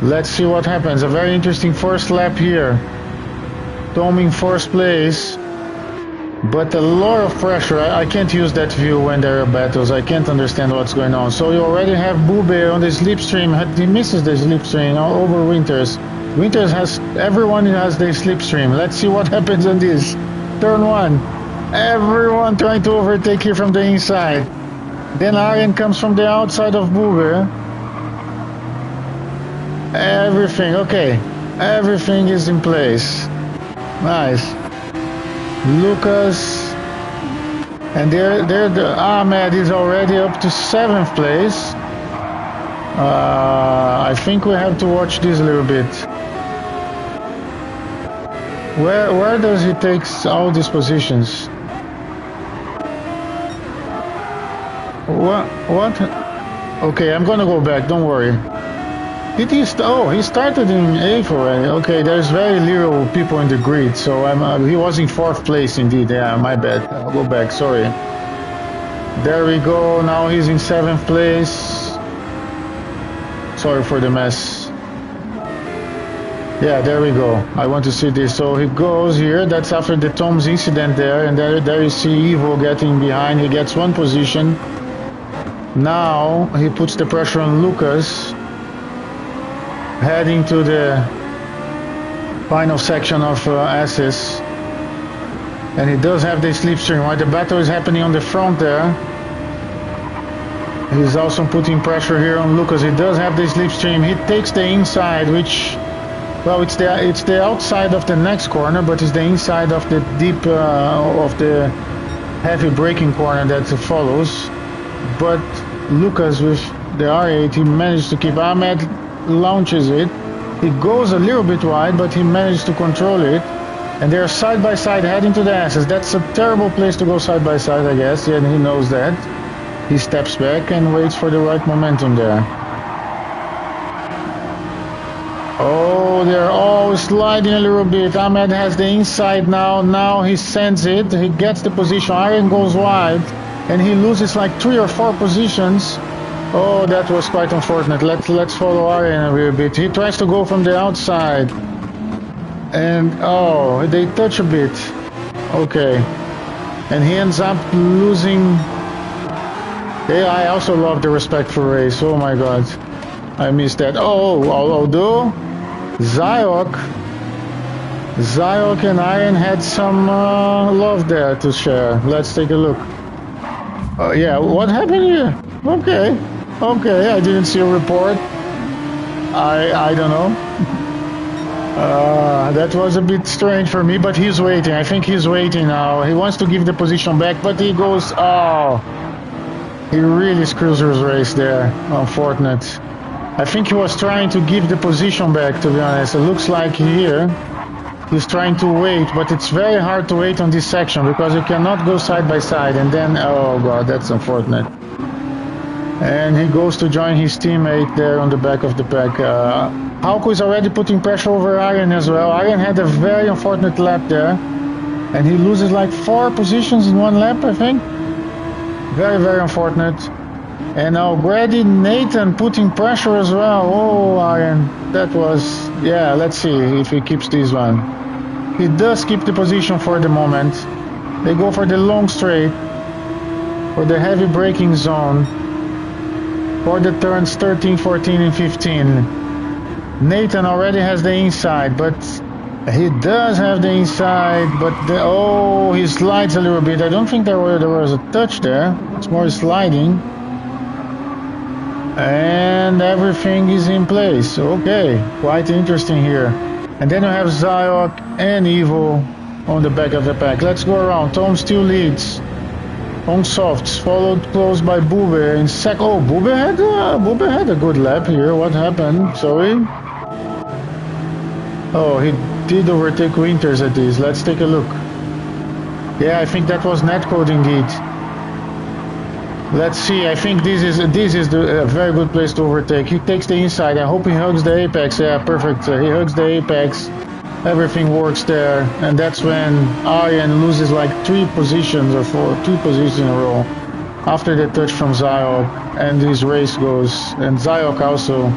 Let's see what happens. A very interesting first lap here. Tom in first place. But a lot of pressure. I can't use that view when there are battles. I can't understand what's going on. So you already have Bube on the slipstream. He misses the slipstream over Winters. Winters has, everyone has their slipstream. Let's see what happens on this. Turn one. Everyone trying to overtake here from the inside. Then Arjen comes from the outside of Booger. Everything, okay. Everything is in place. Nice. Lucas. And Ahmed is already up to 7th place. I think we have to watch this a little bit. Where does he take all these positions? What? Okay, I'm gonna go back, don't worry. Did he he started in 8th already. Okay, there's very little people in the grid, so he was in 4th place indeed. Yeah, my bad. I'll go back, sorry. There we go, now he's in 7th place. Sorry for the mess. Yeah, there we go. I want to see this. So he goes here. That's after the Tom's incident there. And there you see Evo getting behind. He gets one position. Now he puts the pressure on Lucas. Heading to the final section of SS. And he does have the slipstream. While the battle is happening on the front there. He's also putting pressure here on Lucas. He does have the slipstream. He takes the inside, which, well, it's the outside of the next corner, but it's the inside of the deep of the heavy braking corner that follows. But Lucas with the R8, he managed to keep. Ahmed launches it. He goes a little bit wide, but he managed to control it. And they're side by side heading to the S's. That's a terrible place to go side by side, I guess, and he knows that. He steps back and waits for the right momentum there. Oh, they're all sliding a little bit. Ahmed has the inside now. Now he sends it. He gets the position. Arjen goes wide. And he loses like 3 or 4 positions. Oh, that was quite unfortunate. Let's follow Arjen a little bit. He tries to go from the outside. And, oh, they touch a bit. Okay. And he ends up losing... Yeah, I also love the respectful race. Oh my god. I missed that. Oh, although Zyok and Arjen had some love there to share. Let's take a look. Yeah, what happened here? Okay, I didn't see a report. I don't know. That was a bit strange for me, but he's waiting. I think he's waiting now. He wants to give the position back, but he goes, oh. He really screws his race there. Unfortunate. I think he was trying to give the position back, to be honest. It looks like here he's trying to wait, but it's very hard to wait on this section because you cannot go side by side. And then, oh god, that's unfortunate. And he goes to join his teammate there on the back of the pack. Hauko is already putting pressure over Arjen as well. Arjen had a very unfortunate lap there. And he loses like 4 positions in 1 lap, I think. Very, very unfortunate. And now Grady Nathan putting pressure as well. Oh, Arjen, that was... Yeah, let's see if he keeps this one. He does keep the position for the moment. They go for the long straight. For the heavy braking zone. For the turns 13, 14 and 15. Nathan already has the inside, but... He does have the inside, but oh, he slides a little bit. I don't think there was a touch there. It's more sliding. And everything is in place. Okay, quite interesting here. And then you have Zyok and Evo on the back of the pack. Let's go around. Tom still leads on softs, followed close by Bube in sec. Oh, Bube had a good lap here. What happened? Sorry. Oh, he did overtake Winters at this. Let's take a look. Yeah, I think that was netcode indeed. Let's see. I think this is a very good place to overtake. He takes the inside. I hope he hugs the apex. Yeah, perfect. He hugs the apex. Everything works there, and that's when Arjen loses like 3 positions or 2 positions in a row after the touch from Zyok, and his race goes. And Zyok also.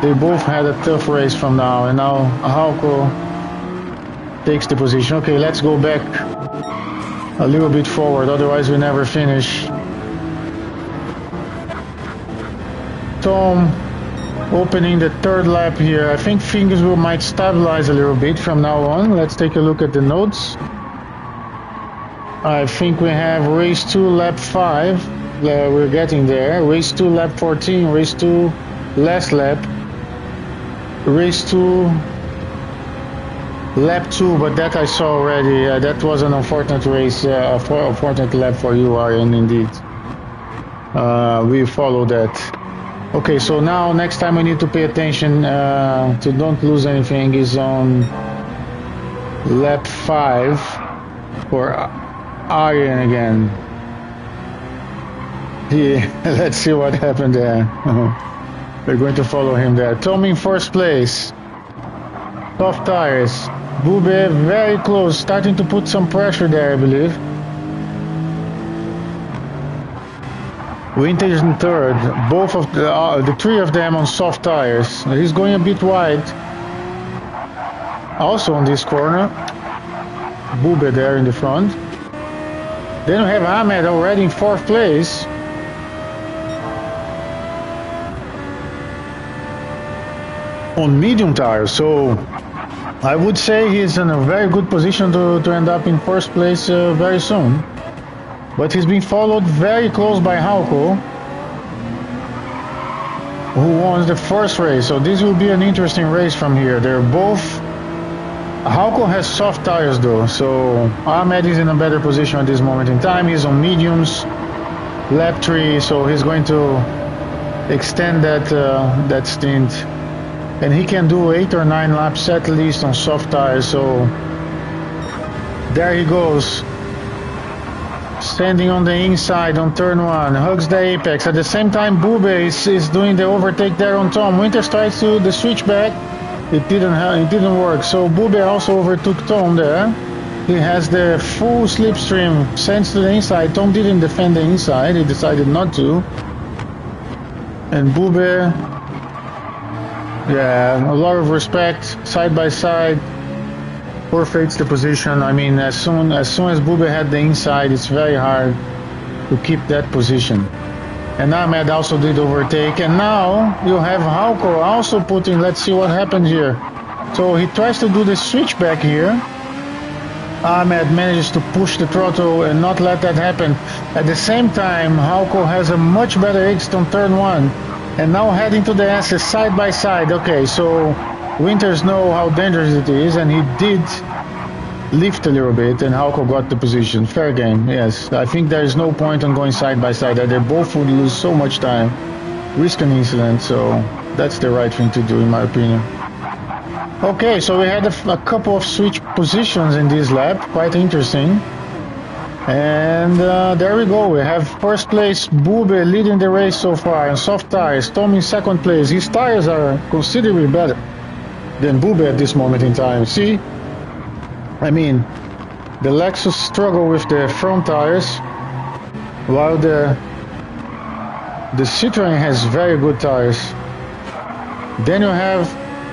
They both had a tough race from now, and now Hauko takes the position. Okay, let's go back a little bit forward, otherwise we never finish. Tom Opening the third lap here. I think things might stabilize a little bit from now on. Let's take a look at the notes. I think we have race 2, lap 5. We're getting there. Race 2, lap 14. Race 2, last lap. Race 2, lap 2, but that I saw already. That was an unfortunate race, unfortunate lap for you, Arjen, indeed. We follow that. Okay, so now next time we need to pay attention to don't lose anything is on lap 5 for Arjen again. Let's see what happened there. We're going to follow him there. Tom in first place. Soft tires. Bube very close, starting to put some pressure there, I believe. Winters in third. Both of the three of them on soft tires. He's going a bit wide. Also on this corner. Bube there in the front. Then we have Ahmed already in fourth place. On medium tires, so I would say he's in a very good position to end up in first place very soon. But he's been followed very close by Hauko, who won the first race. So this will be an interesting race from here. They're both... Hauko has soft tires though, so Ahmed is in a better position at this moment in time. He's on mediums, lap 3, so he's going to extend that stint. And he can do 8 or 9 laps at least on soft tires, so there he goes. Standing on the inside on turn 1, hugs the apex. At the same time, Bube is doing the overtake there on Tom. Winters tries to the switchback. It didn't work. So Bube also overtook Tom there. He has the full slipstream, sends to the inside. Tom didn't defend the inside. He decided not to. And Bube, yeah, a lot of respect, side by side. Perfects the position. I mean, as soon as Bube had the inside, it's very hard to keep that position. And Ahmed also did overtake. And now you have Hauko also putting, let's see what happened here. So he tries to do the switchback here. Ahmed manages to push the throttle and not let that happen. At the same time, Hauko has a much better exit on turn 1. And now heading to the SS side by side. Okay, so Winters know how dangerous it is, and he did lift a little bit, and Hauko got the position. Fair game, yes. I think there is no point on going side by side. They both would lose so much time, risk an incident, so that's the right thing to do in my opinion. Okay, so we had a couple of switch positions in this lap, quite interesting. And there we go, we have first place Bube leading the race so far on soft tires, Tom in second place. His tires are considerably better than Bube at this moment in time. See, I mean, the Lexus struggle with the front tires, while the Citroen has very good tires. Then you have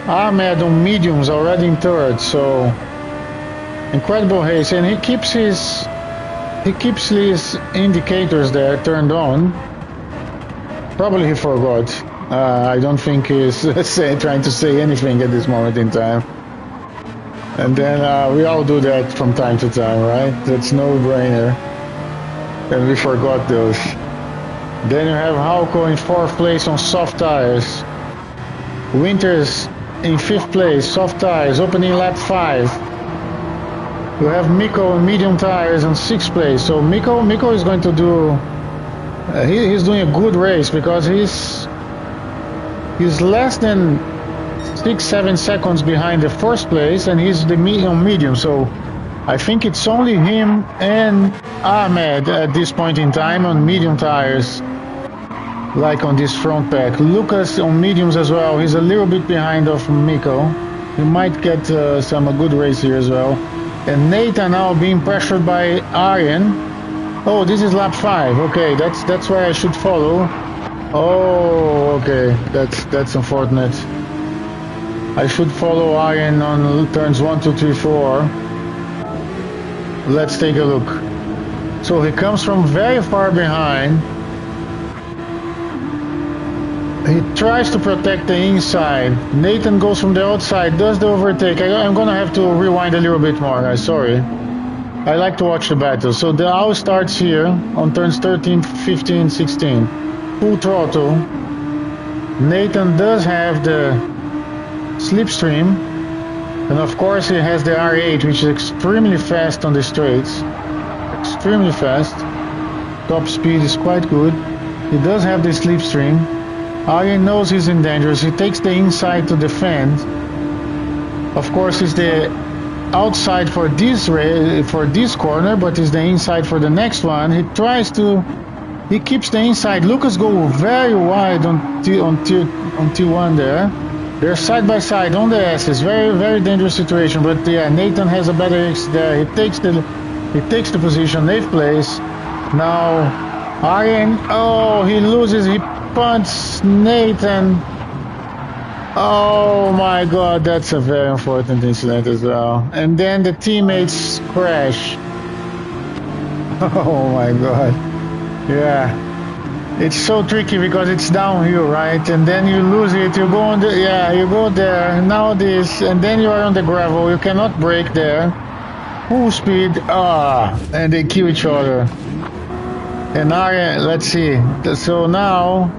Ahmed on mediums already in third, so incredible race, and he keeps his indicators there turned on. Probably he forgot. I don't think he's trying to say anything at this moment in time. And then we all do that from time to time, right? That's no-brainer. And we forgot those. Then you have Hauko in fourth place on soft tires. Winters in fifth place, soft tires, opening lap 5. You have Miko on medium tires on sixth place. So Miko is going to do... he's doing a good race because he's less than 6-7 seconds behind the first place, and he's the medium. So I think it's only him and Ahmed at this point in time on medium tires, like on this front pack. Lucas on mediums as well. He's a little bit behind of Miko. He might get a good race here as well. And Nathan now being pressured by Arjen. Oh, this is lap 5. Okay, that's where I should follow. Oh, okay, that's unfortunate. I should follow Arjen on turns 1, 2, 3, 4. Let's take a look. So he comes from very far behind. He tries to protect the inside. Nathan goes from the outside, does the overtake. I'm gonna have to rewind a little bit more, guys, sorry. I like to watch the battle. So the owl starts here on turns 13, 15, 16. Full throttle. Nathan does have the slipstream. And of course he has the R8, which is extremely fast on the straights. Extremely fast. Top speed is quite good. He does have the slipstream. Arjen knows he's in danger. He takes the inside to defend. Of course, he's the outside for this corner, but is the inside for the next one. He keeps the inside. Lucas go very wide on T1 there. They're side by side on the S's. Very, very dangerous situation. But yeah, Nathan has a better X there. He takes the position. 8th place. Now Arjen, oh, he loses. He punts Nathan. Oh my god, that's a very unfortunate incident as well. And then the teammates crash. Oh my god. Yeah. It's so tricky because it's downhill, right? And then you lose it, you go on the, yeah, you go there, now this, and then you are on the gravel, you cannot brake there. Full speed, and they kill each other. And Arjen, let's see, so now,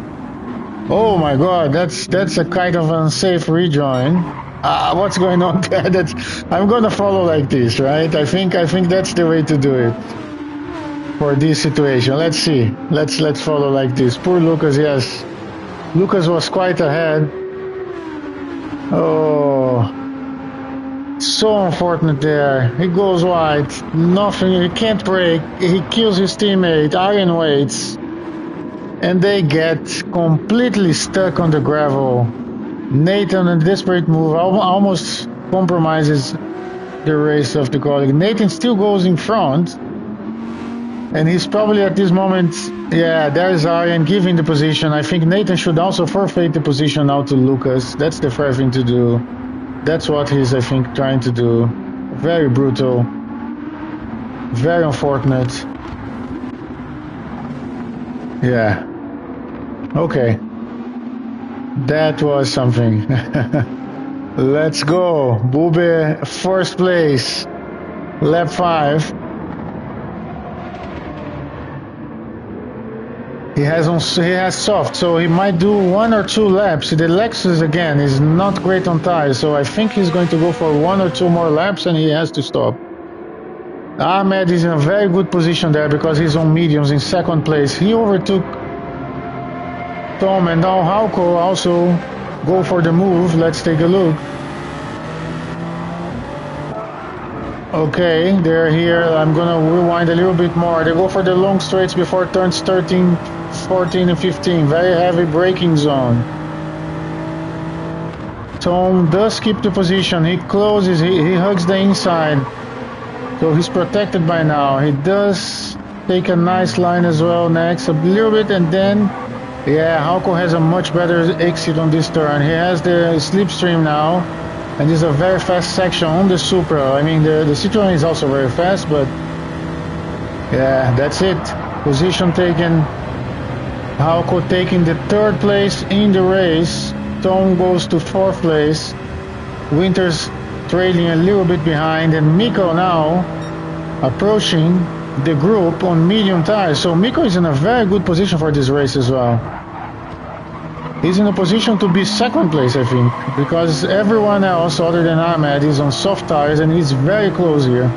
oh my god, that's a kind of unsafe rejoin. What's going on there? I'm gonna follow like this, right? I think that's the way to do it for this situation. Let's see. Let's follow like this. Poor Lucas, yes. Lucas was quite ahead. Oh, so unfortunate there. He goes wide. Nothing. He can't brake. He kills his teammate. Arjen waits. And they get completely stuck on the gravel. Nathan, in a desperate move, almost compromises the race of the colleague. Nathan still goes in front. And he's probably at this moment, yeah, there's Arjen giving the position. I think Nathan should also forfeit the position now to Lucas. That's the fair thing to do. That's what he's, I think, trying to do. Very brutal. Very unfortunate. Yeah. Okay. That was something. Let's go. Bube, first place. Lap 5. He has soft, so he might do 1 or 2 laps. The Lexus again is not great on tires, so I think he's going to go for 1 or 2 more laps and he has to stop. Ahmed is in a very good position there because he's on mediums in 2nd place. He overtook Tom, and now Hauko also go for the move. Let's take a look. Okay, they're here. I'm gonna rewind a little bit more. They go for the long straights before turns 13, 14 and 15. Very heavy braking zone. Tom does keep the position. He closes, he hugs the inside. So he's protected by now. He does take a nice line as well next. A little bit and then, yeah, Hauko has a much better exit on this turn. He has the slipstream now. And this is a very fast section on the Supra. I mean, the Citroen is also very fast, but yeah, that's it. Position taken. Hauko taking the 3rd place in the race. Tom goes to 4th place. Winters trailing a little bit behind, and Mikko now approaching the group on medium tires. So Mikko is in a very good position for this race as well. He's in a position to be 2nd place, I think, because everyone else other than Ahmed is on soft tires and he's very close here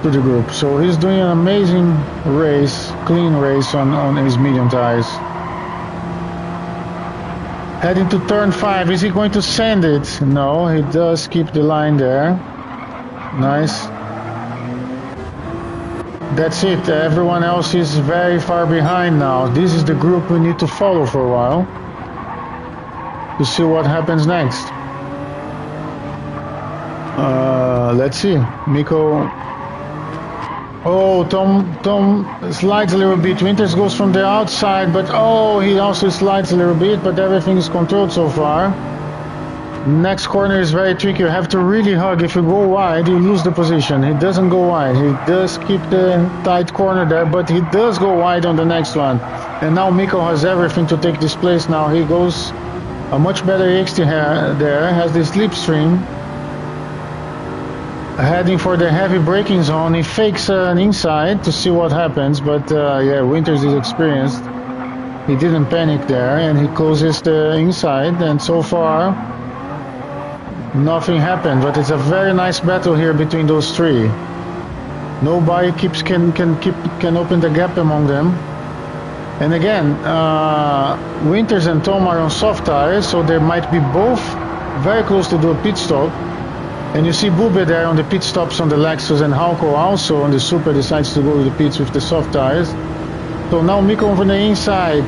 to the group. So he's doing an amazing race, clean race on his medium tires. Heading to turn 5, is he going to send it? No, he does keep the line there. Nice. That's it, everyone else is very far behind now. This is the group we need to follow for a while to see what happens next. Let's see. Mikko. Oh, Tom slides a little bit. Winters goes from the outside, but oh, he also slides a little bit, but everything is controlled so far. Next corner is very tricky. You have to really hug. If you go wide, you lose the position. He doesn't go wide. He does keep the tight corner there, but he does go wide on the next one. And now Mikko has everything to take this place now. He goes a much better EXT there, has the slipstream. Heading for the heavy braking zone. He fakes an inside to see what happens, but yeah, Winters is experienced. He didn't panic there, and he closes the inside, and so far nothing happened, but it's a very nice battle here between those three. Nobody can open the gap among them. And again, Winters and Tom are on soft tires, so they might be both very close to do a pit stop. And you see Bube there on the pit stops on the Lexus, and Hauko also on the Super decides to go to the pits with the soft tires. So now Mikko over the inside,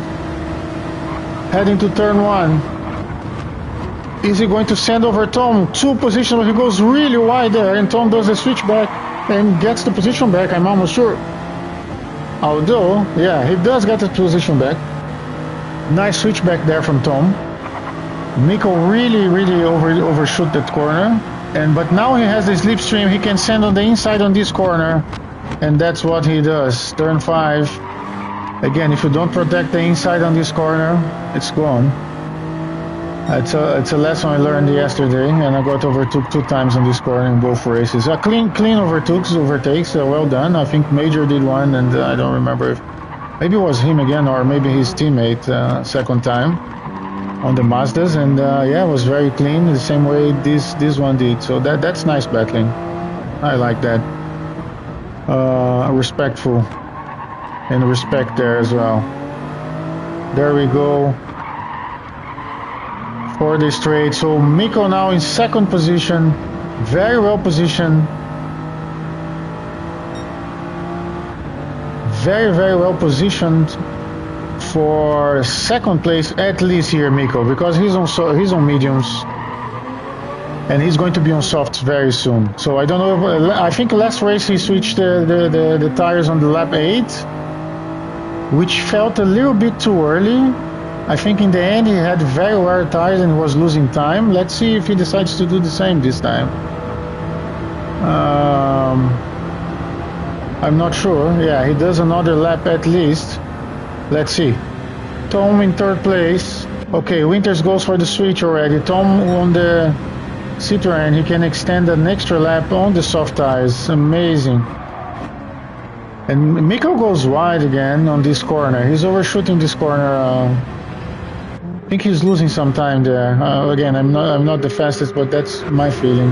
heading to turn 1. Is he going to send over Tom? 2 positions, he goes really wide there, and Tom does a switchback and gets the position back, I'm almost sure. Although, yeah, he does get the position back. Nice switchback there from Tom. Mikko really overshoot that corner. But now he has the slipstream, he can send on the inside on this corner, and that's what he does. Turn 5. Again, if you don't protect the inside on this corner, it's gone. It's a lesson I learned yesterday, and I got overtook 2 times on this corner in both races. Clean overtakes, well done. I think Major did one, and I don't remember if maybe it was him again or maybe his teammate second time on the Mazdas, and yeah, it was very clean, the same way this one did. So that's nice battling. I like that. Respectful, and respect there as well. There we go for the straight. So Mikko now in second position, very well positioned. Very well positioned for second place at least here, Mikko, because he's on mediums and he's going to be on softs very soon. So I don't know. I think last race he switched the tires on the lap 8, which felt a little bit too early. I think in the end he had very wear tires and was losing time. Let's see if he decides to do the same this time. I'm not sure. Yeah, he does another lap at least. Let's see. Tom in third place. Okay, Winters goes for the switch already. Tom on the Citroen, he can extend an extra lap on the soft tires. Amazing. And Mikko goes wide again on this corner. He's overshooting this corner. I think he's losing some time there. Again, I'm not the fastest, but that's my feeling.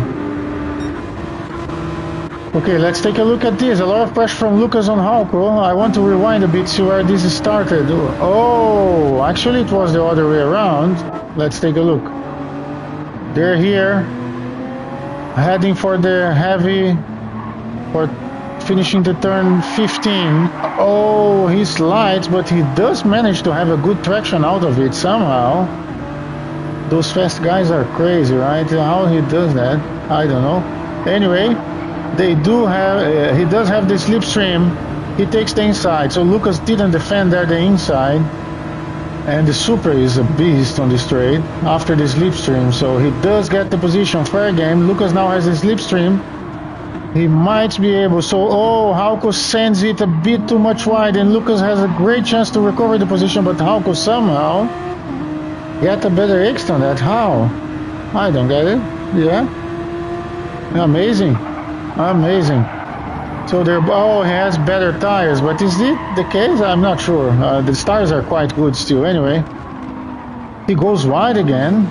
Okay, let's take a look at this. A lot of pressure from Lucas on Hauko. I want to rewind a bit, see where this started. Oh, actually it was the other way around. Let's take a look. They're here, heading for the heavy, for finishing the turn 15. Oh, he slides, but he does manage to have a good traction out of it somehow. Those fast guys are crazy, right? How he does that, I don't know. Anyway, they do have, he does have the slipstream. He takes the inside, so Lucas didn't defend there the inside. And the Super is a beast on the straight after the slipstream, so he does get the position. Fair game. Lucas now has the slipstream. He might be able, so Hauko sends it a bit too much wide, and Lucas has a great chance to recover the position, but Hauko somehow get a better X on that. How? I don't get it. Yeah. Amazing. Amazing. So he has better tires, but is it the case? I'm not sure. The tires are quite good still. Anyway, he goes wide again.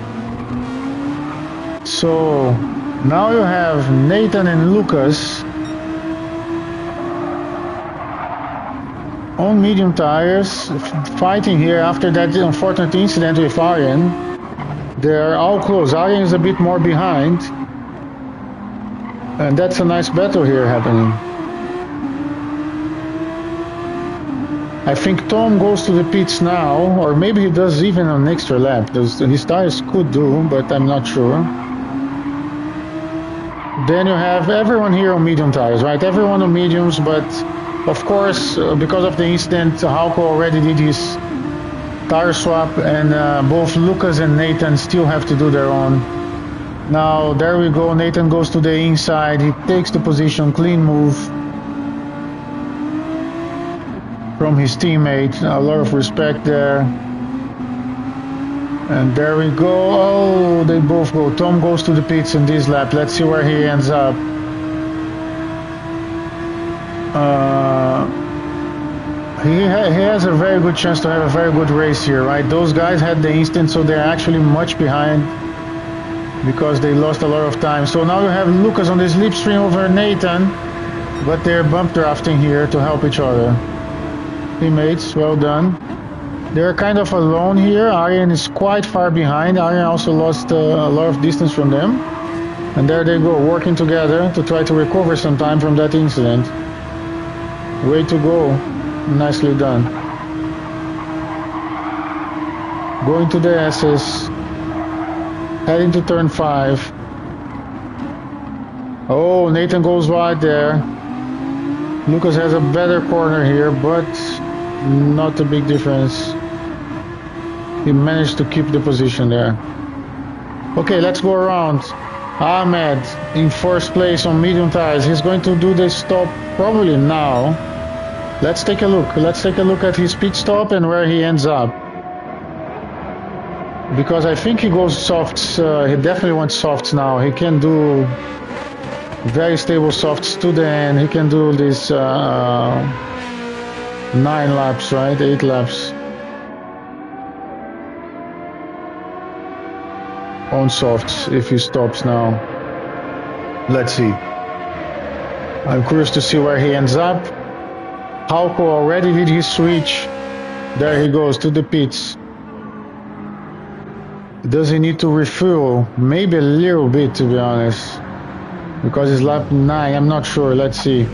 So now you have Nathan and Lucas on medium tires, fighting here after that unfortunate incident with Arjen. They're all close. Arjen is a bit more behind. And that's a nice battle here happening. I think Tom goes to the pits now, or maybe he does even an extra lap. His tires could do, but I'm not sure. Then you have everyone here on medium tires, right? Everyone on mediums, but of course, because of the incident, Hauko already did his tire swap, and both Lucas and Nathan still have to do their own Now, there we go. Nathan goes to the inside. He takes the position. Clean move from his teammate. A lot of respect there. And there we go. Oh, they both go. Tom goes to the pits in this lap. Let's see where he ends up. He has a very good chance to have a very good race here, right? Those guys had the instant, so they're actually much behind because they lost a lot of time. So now you have Lucas on the slipstream over Nathan, but they're bump drafting here to help each other. Teammates, well done. They're kind of alone here. Arjen is quite far behind. Arjen also lost a lot of distance from them. And there they go, working together to try to recover some time from that incident. Way to go. Nicely done. Going to the SS. Heading to turn 5. Oh, Nathan goes wide there. Lucas has a better corner here, but not a big difference. He managed to keep the position there. Okay, let's go around. Ahmed in first place on medium tires. He's going to do the stop probably now. Let's take a look. Let's take a look at his pit stop and where he ends up. Because I think he goes softs. He definitely wants softs now. He can do very stable softs to the end. He can do this 9 laps, right? 8 laps. On softs if he stops now. Let's see. I'm curious to see where he ends up. Hauko already did his switch. There he goes to the pits. Does he need to refuel? Maybe a little bit, to be honest. Because it's lap 9, I'm not sure. Let's see.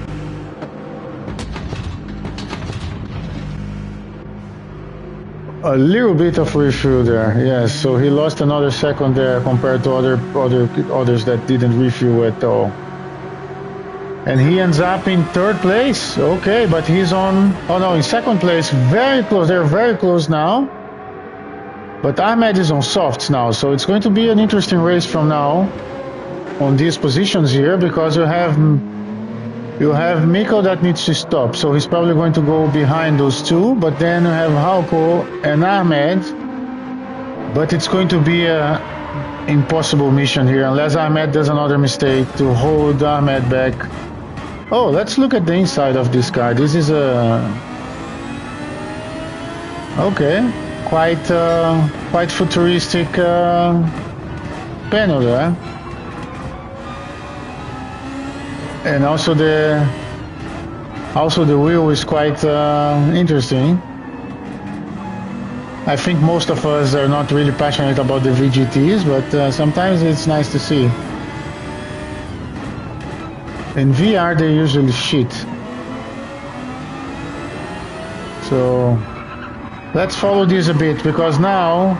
A little bit of refuel there, yes. So he lost another second there compared to others that didn't refuel at all. And he ends up in 3rd place. Okay, but he's on, oh no, in 2nd place. Very close, they're very close now. But Ahmed is on softs now, so it's going to be an interesting race from now on these positions here, because you have Mikko that needs to stop, so he's probably going to go behind those two. But then you have Hauko and Ahmed, but it's going to be a impossible mission here unless Ahmed does another mistake to hold Ahmed back. Oh, let's look at the inside of this car. This is a okay, quite futuristic panel there. And also the wheel is quite interesting. I think most of us are not really passionate about the VGTs, but sometimes it's nice to see. In VR they usually shit. So let's follow this a bit, because now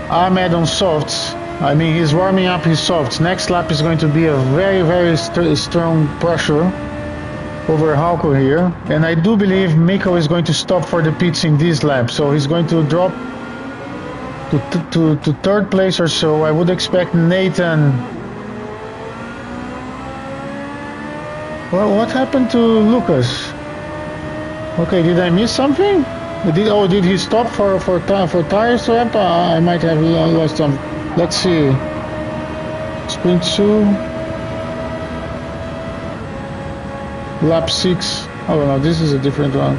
Ahmed on softs. I mean, he's warming up his softs. Next lap is going to be a very, very strong pressure over Hauko here. And I do believe Mikko is going to stop for the pits in this lap. So he's going to drop to 3rd place or so. I would expect Nathan. Well, what happened to Lucas? Okay, did I miss something? Did he stop for tire swap? I might have lost some. Let's see. Sprint 2. Lap 6. Oh no, this is a different one.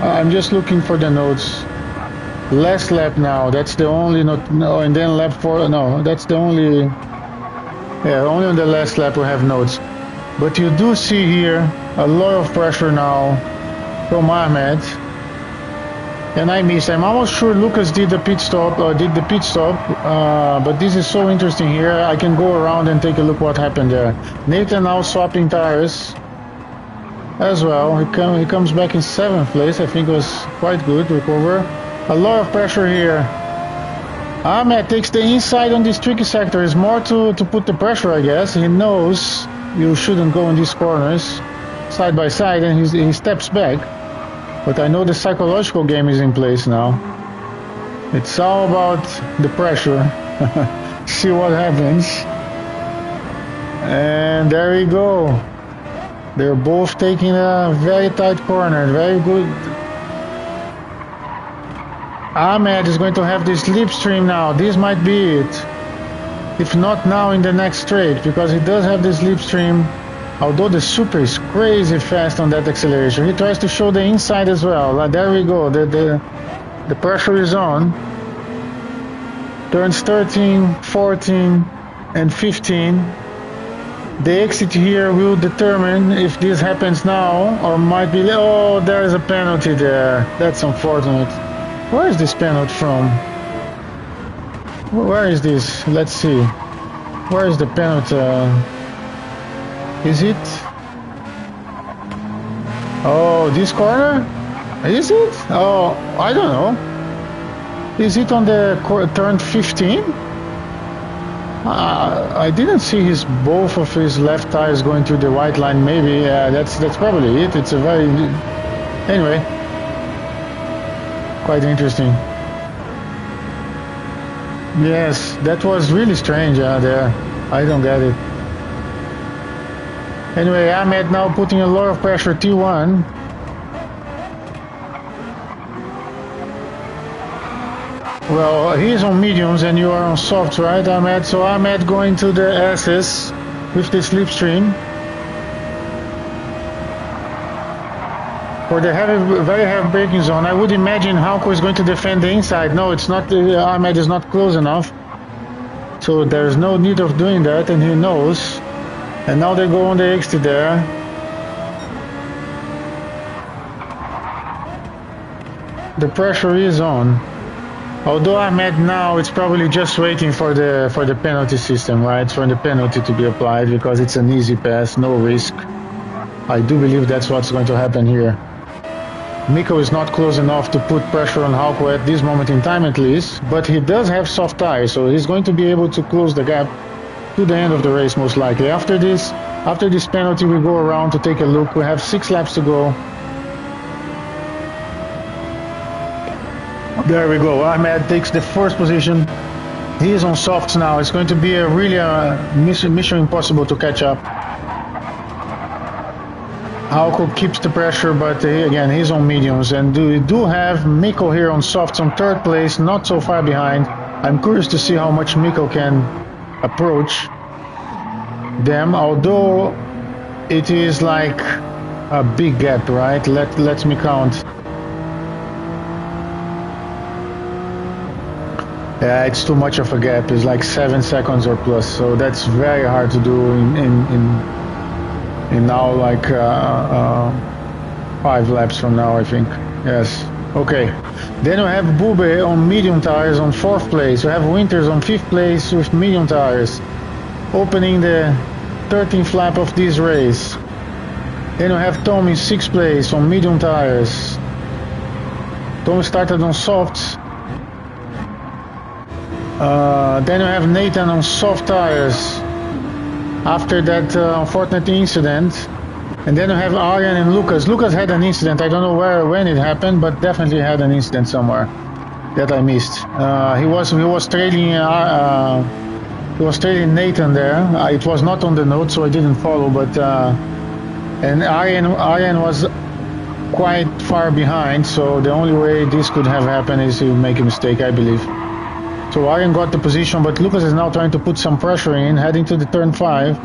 I'm just looking for the notes. Last lap now. That's the only note. No, and then lap 4. No, that's the only. Yeah, only on the last lap we have notes. But you do see here a lot of pressure now from Ahmed. And I missed. I'm almost sure Lucas did the pit stop, but this is so interesting here. I can go around and take a look what happened there. Nathan now swapping tires as well. He comes back in 7th place. I think it was quite good recover. A lot of pressure here. Ahmed takes the inside on this tricky sector. It's more to put the pressure, I guess. He knows you shouldn't go in these corners side by side, and he steps back. But I know the psychological game is in place now. It's all about the pressure. See what happens. And there we go. They're both taking a very tight corner. Very good. Ahmed is going to have this slipstream now. This might be it. If not now, in the next straight, because he does have this slipstream. Although the Super is crazy fast on that acceleration. He tries to show the inside as well. There we go. The pressure is on. Turns 13, 14, and 15. The exit here will determine if this happens now or might be... Oh, there is a penalty there. That's unfortunate. Where is this penalty from? Where is this? Let's see. Where is the penalty? Is it? Oh, this corner? Is it? Oh, I don't know. Is it on the turn 15? I didn't see both of his left tires going through the white line. Maybe that's probably it. It's a very... Anyway, quite interesting. Yes, that was really strange there. I don't get it. Anyway, Ahmed now putting a lot of pressure, T1. Well, he's on mediums and you are on softs, right, Ahmed? So Ahmed going to the SS with the slipstream. For the very heavy braking zone, I would imagine Hauko is going to defend the inside. No, it's not. Ahmed is not close enough. So there's no need of doing that, and he knows. And now they go on the exit there. The pressure is on. Although Ahmed now, it's probably just waiting for the penalty system, right? For the penalty to be applied, because it's an easy pass, no risk. I do believe that's what's going to happen here. Mikko is not close enough to put pressure on Hauko at this moment in time at least, but he does have soft tires, so he's going to be able to close the gap to the end of the race most likely. After this penalty, we go around to take a look. We have 6 laps to go. There we go. Ahmed takes the first position. He is on softs now. It's going to be a really mission impossible to catch up. Hauko keeps the pressure, but again, he's on mediums. And we do have Mikko here on softs on 3rd place, not so far behind. I'm curious to see how much Mikko can approach them, although it is like a big gap, right? Let me count. Yeah, it's too much of a gap. It's like 7 seconds or plus, so that's very hard to do in now like 5 laps from now, I think. Yes. Okay. Then we have Bube on medium tires on 4th place. We have Winters on 5th place with medium tires, opening the 13th lap of this race. Then we have Tom in 6th place on medium tires. Tom started on softs. Then we have Nathan on soft tires after that unfortunate incident. And then we have Arjen and Lucas. Lucas had an incident. I don't know when it happened, but definitely had an incident somewhere that I missed. He was trailing Nathan there. It was not on the note, so I didn't follow. But and Arjen was quite far behind, so the only way this could have happened is to make a mistake, I believe. So Arjen got the position, but Lucas is now trying to put some pressure in, heading to the turn 5.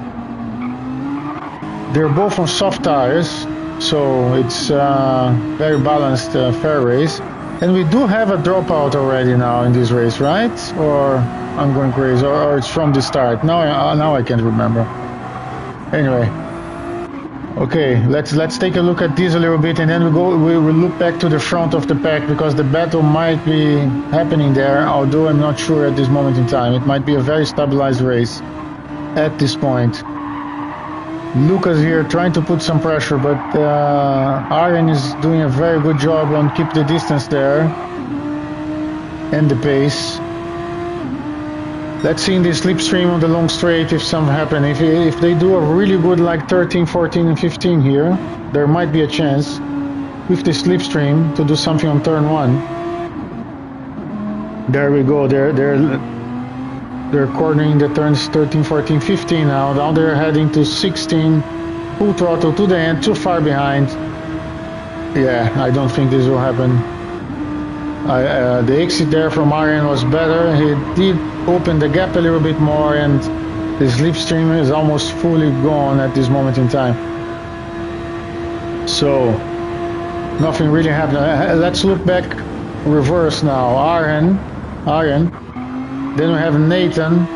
They're both on soft tires, so it's very balanced, fair race. And we do have a dropout already now in this race, right? Or I'm going crazy, or it's from the start. Now I can't remember. Anyway, okay, let's take a look at this a little bit, and then we will look back to the front of the pack, because the battle might be happening there, although I'm not sure at this moment in time. It might be a very stabilized race at this point. Lucas here trying to put some pressure, but Arjen is doing a very good job on keep the distance there and the pace. Let's see in the slipstream on the long straight if something happen. If they do a really good like 13, 14 and 15 here, there might be a chance with the slipstream to do something on turn 1. There we go. They're cornering the turns 13, 14, 15 now. Now they're heading to 16. Full throttle to the end. Too far behind. Yeah, I don't think this will happen. The exit there from Arjen was better. He did open the gap a little bit more, and the slipstream is almost fully gone at this moment in time. So nothing really happened. Let's look back reverse now. Arjen. Then we have Nathan.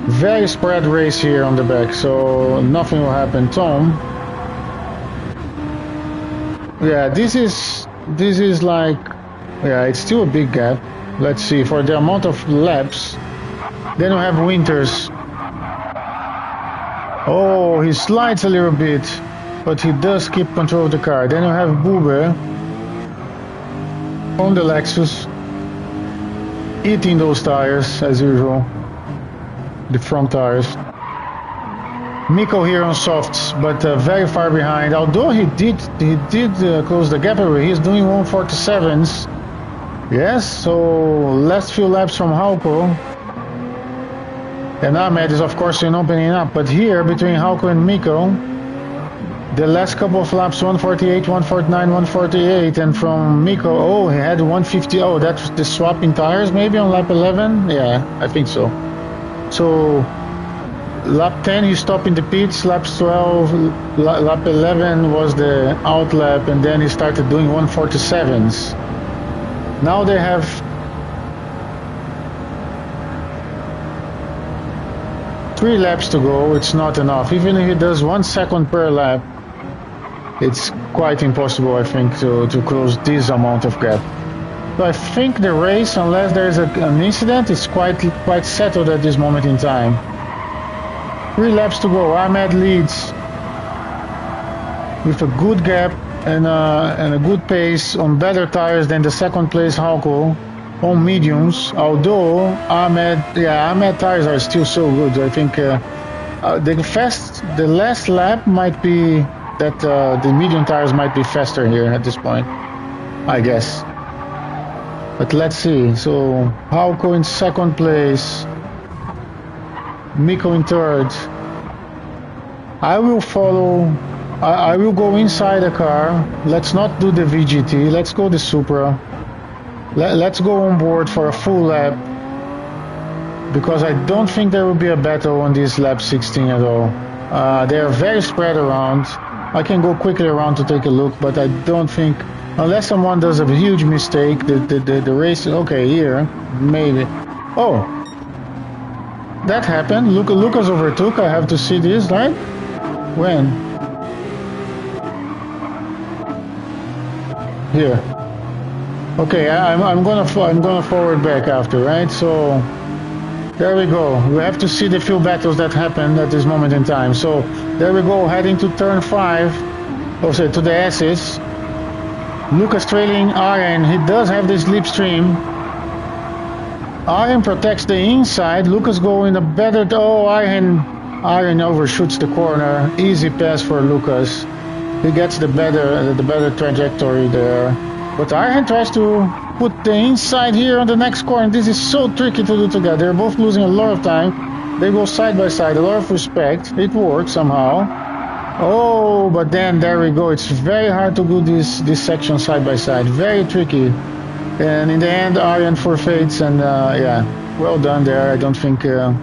Very spread race here on the back, so nothing will happen. Tom. Yeah, this is like, yeah, it's still a big gap. Let's see, for the amount of laps. Then we have Winters. Oh, he slides a little bit, but he does keep control of the car. Then we have Bube on the Lexus, eating those tires as usual, the front tires. Miko here on softs, but very far behind. Although he did close the gap away. He's doing 147s. Yes, so last few laps from Hauko. And Ahmed is of course in opening up, but here between Hauko and Miko, the last couple of laps 148, 149, 148, and from Miko, oh, he had 150. Oh, that's the swapping tires maybe on lap 11. Yeah, I think so. So lap 10 he stopped in the pits, lap 12, lap 11 was the out lap, and then he started doing 147s. Now they have three laps to go. It's not enough. Even if he does 1 second per lap, it's quite impossible, I think, to close this amount of gap. So I think the race, unless there's an incident, is quite settled at this moment in time. 3 laps to go. Ahmed leads with a good gap and a good pace on better tires than the second place Hauko on mediums. Although Ahmed tires are still so good. I think the last lap might be that the medium tires might be faster here at this point, I guess. But let's see. So Hauko in second place, Miko in third. I will follow. I will go inside the car. Let's not do the VGT. Let's go the Supra. Let's go on board for a full lap, because I don't think there will be a battle on this lap 16 at all. They are very spread around. I can go quickly around to take a look, but I don't think, unless someone does a huge mistake, the race. Okay, here maybe. Oh, that happened. Lucas overtook. I have to see this, right? When? Here. Okay, I'm gonna forward back after, right? So there we go. We have to see the few battles that happened at this moment in time. So there we go, heading to turn 5. Oh, sorry, to the S's. Lucas trailing Arjen. He does have this slipstream. Arjen protects the inside. Lucas going a better. Oh, Arjen overshoots the corner. Easy pass for Lucas. He gets the better trajectory there. But Arjen tries to put the inside here on the next corner. This is so tricky to do together. They're both losing a lot of time. They go side by side. A lot of respect. It works somehow. Oh, but then there we go. It's very hard to do this section side by side. Very tricky. And in the end, Arjen forfeits. And yeah, well done there. I don't think. I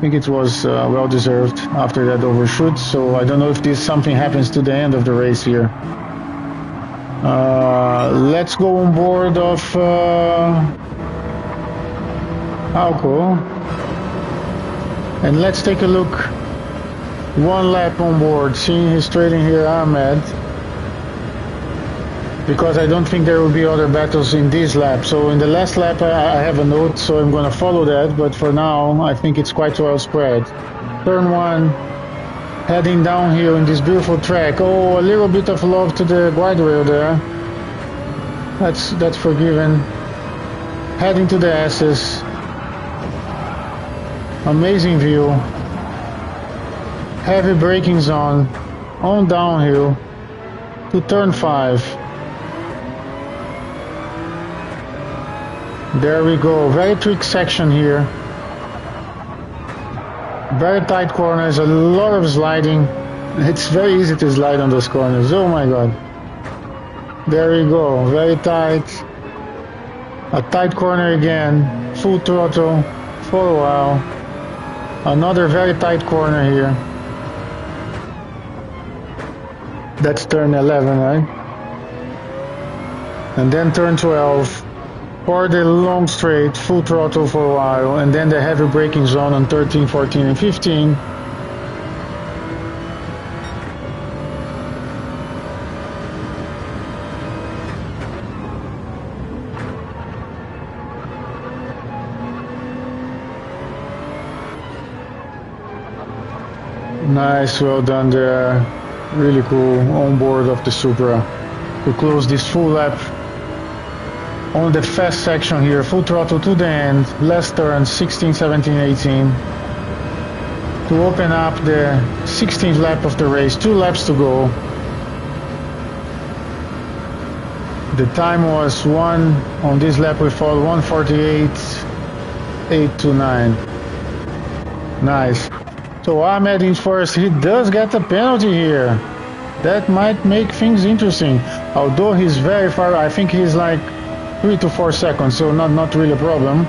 think it was well deserved after that overshoot. So I don't know if something happens to the end of the race here. Let's go on board of Hauko, and let's take a look. 1 lap on board, seeing he's trailing here Ahmed, because I don't think there will be other battles in this lap. So in the last lap I have a note, so I'm going to follow that, but for now I think it's quite well spread. Turn 1, heading down here in this beautiful track. Oh, a little bit of love to the guardrail there. That's forgiven. Heading to the S's. Amazing view. Heavy braking zone. On downhill to turn 5. There we go. Very trick section here. Very tight corners, a lot of sliding. It's very easy to slide on those corners. Oh my god. There we go. Very tight. A tight corner again. Full throttle for a while. Another very tight corner here. That's turn 11, right? And then turn 12. For the long straight, full throttle for a while, and then the heavy braking zone on 13, 14, and 15. Nice, well done there. Really cool on board of the Supra to close this full lap on the fast section here. Full throttle to the end, last turn 16, 17, 18 to open up the 16th lap of the race. 2 laps to go. The time was on this lap we followed 1:48.829. Nice. So Ahmed in first. He does get a penalty here. That might make things interesting. Although he's very far, I think he's like 3 to 4 seconds, so not really a problem.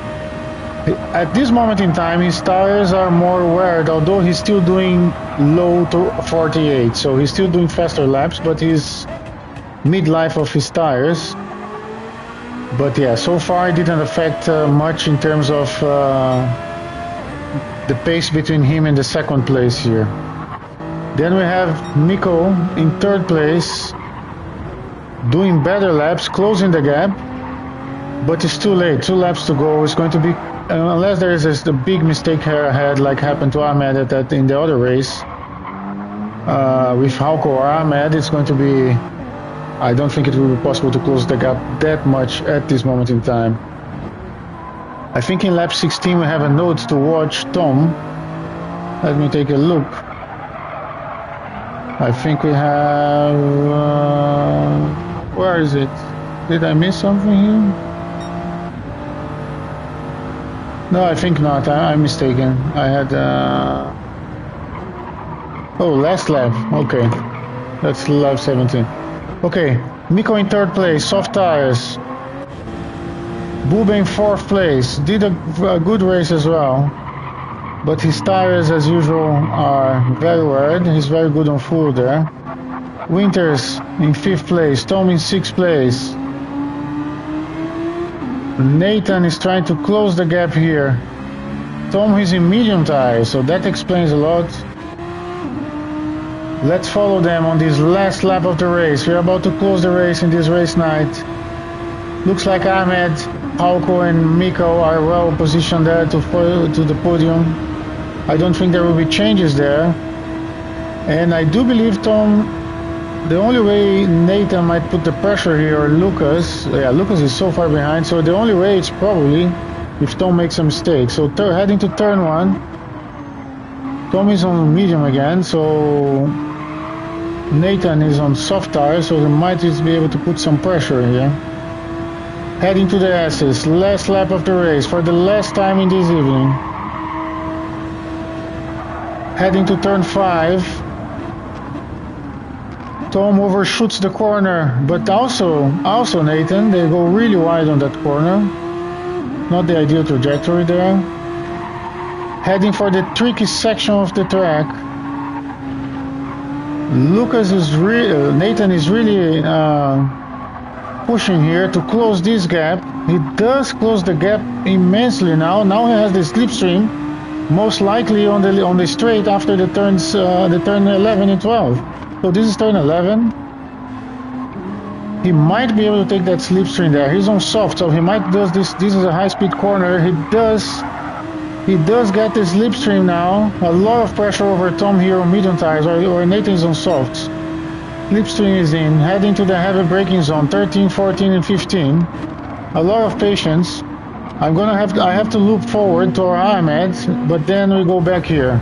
At this moment in time, his tires are more weared, although he's still doing low to 48, so he's still doing faster laps, but he's mid-life of his tires. But yeah, so far it didn't affect much in terms of the pace between him and the second place here. Then we have Miko in third place, doing better laps, closing the gap, but it's too late. 2 laps to go. It's going to be, unless there is a big mistake here ahead, like happened to Ahmed in the other race, with Hauko or Ahmed, it's going to be, I don't think it will be possible to close the gap that much at this moment in time. I think in lap 16 we have a note to watch Tom. Let me take a look. I think we have... where is it? Did I miss something here? No, I think not. I'm mistaken. I had... oh, last lap. Okay. That's lap 17. Okay. Miko in third place. Soft tires. Bube in fourth place. Did a good race as well. But his tires, as usual, are very weird. He's very good on full there. Winters in 5th place. Tom in 6th place. Nathan is trying to close the gap here. Tom is in medium tires, so that explains a lot. Let's follow them on this last lap of the race. We're about to close the race in this race night. Looks like Ahmed, Hauko and Miko are well positioned there to the podium. I don't think there will be changes there. And I do believe Tom, the only way Nathan might put the pressure here, or Lucas, yeah, Lucas is so far behind, so the only way it's probably if Tom makes a mistake. So heading to turn 1, Tom is on medium again, so Nathan is on soft tires, so he might just be able to put some pressure here. Heading to the S's, last lap of the race for the last time in this evening. Heading to turn 5. Tom overshoots the corner, but also Nathan, they go really wide on that corner. Not the ideal trajectory there. Heading for the tricky section of the track. Nathan is really pushing here to close this gap. He does close the gap immensely now. Now he has the slipstream, most likely on the straight after the turns, the turn 11 and 12. So this is turn 11. He might be able to take that slipstream there. He's on soft, so he might do this. This is a high-speed corner. He does get the slipstream now. A lot of pressure over Tom here on medium tires, or Nathan is on softs. Slipstream is in, heading to the heavy braking zone, 13, 14, and 15. A lot of patience. I have to loop forward to Ahmed, but then we go back here.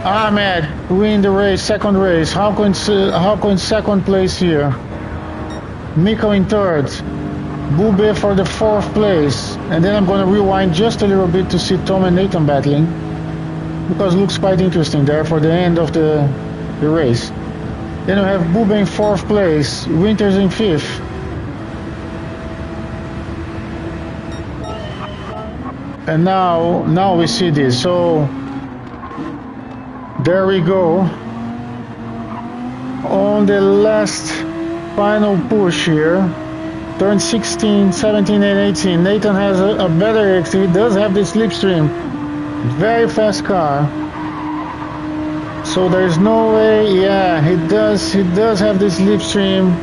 Ahmed win the race, second race. Hauko in second place here. Miko in third. Bube for the 4th place. And then I'm going to rewind just a little bit to see Tom and Nathan battling, because it looks quite interesting there for the end of the race. Then we have Bube in 4th place, Winters in 5th. And now we see this. So there we go. On the last final push here, turn 16, 17 and 18. Nathan has a better exit. He does have the slipstream. Very fast car. So there's no way, yeah, he does have the slipstream.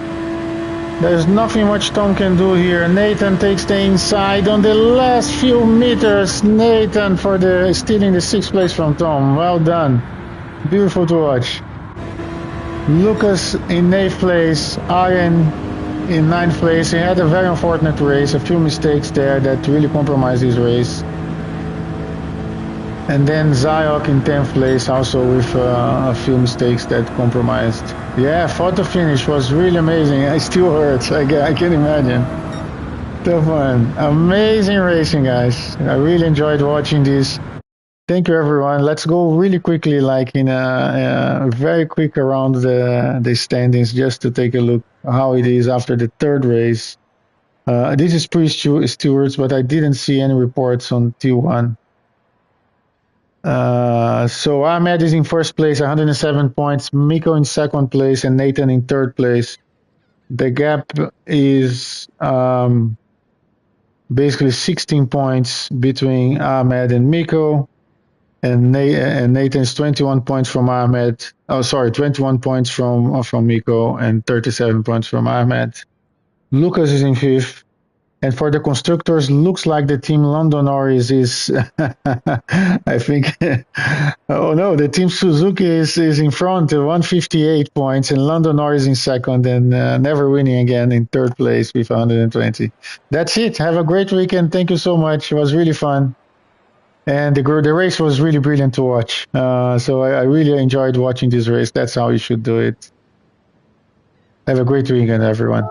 There's nothing much Tom can do here. Nathan takes the inside on the last few meters. Nathan for stealing the 6th place from Tom. Well done. Beautiful to watch. Lucas in 8th place. Arjen in 9th place. He had a very unfortunate race. A few mistakes there that really compromised his race. And then Zayok in 10th place, also with a few mistakes that compromised. Yeah, photo finish was really amazing. I still hurt. I can imagine. Tough one. Amazing racing, guys. I really enjoyed watching this. Thank you, everyone. Let's go really quickly, like in a very quick around the standings, just to take a look how it is after the 3rd race. This is pre-stewards, but I didn't see any reports on T1. So Ahmed is in 1st place, 107 points. Miko in 2nd place, and Nathan in 3rd place. The gap is basically 16 points between Ahmed and Miko, and Nathan's 21 points from Ahmed. Oh, sorry, 21 points from Miko, and 37 points from Ahmed. Lucas is in 5th. And for the constructors, looks like the team London Norris is, I think, oh no, the team Suzuki is in front, 158 points, and London Norris in 2nd, and never winning again in 3rd place with 120. That's it. Have a great weekend. Thank you so much. It was really fun. And the race was really brilliant to watch. So I really enjoyed watching this race. That's how you should do it. Have a great weekend, everyone.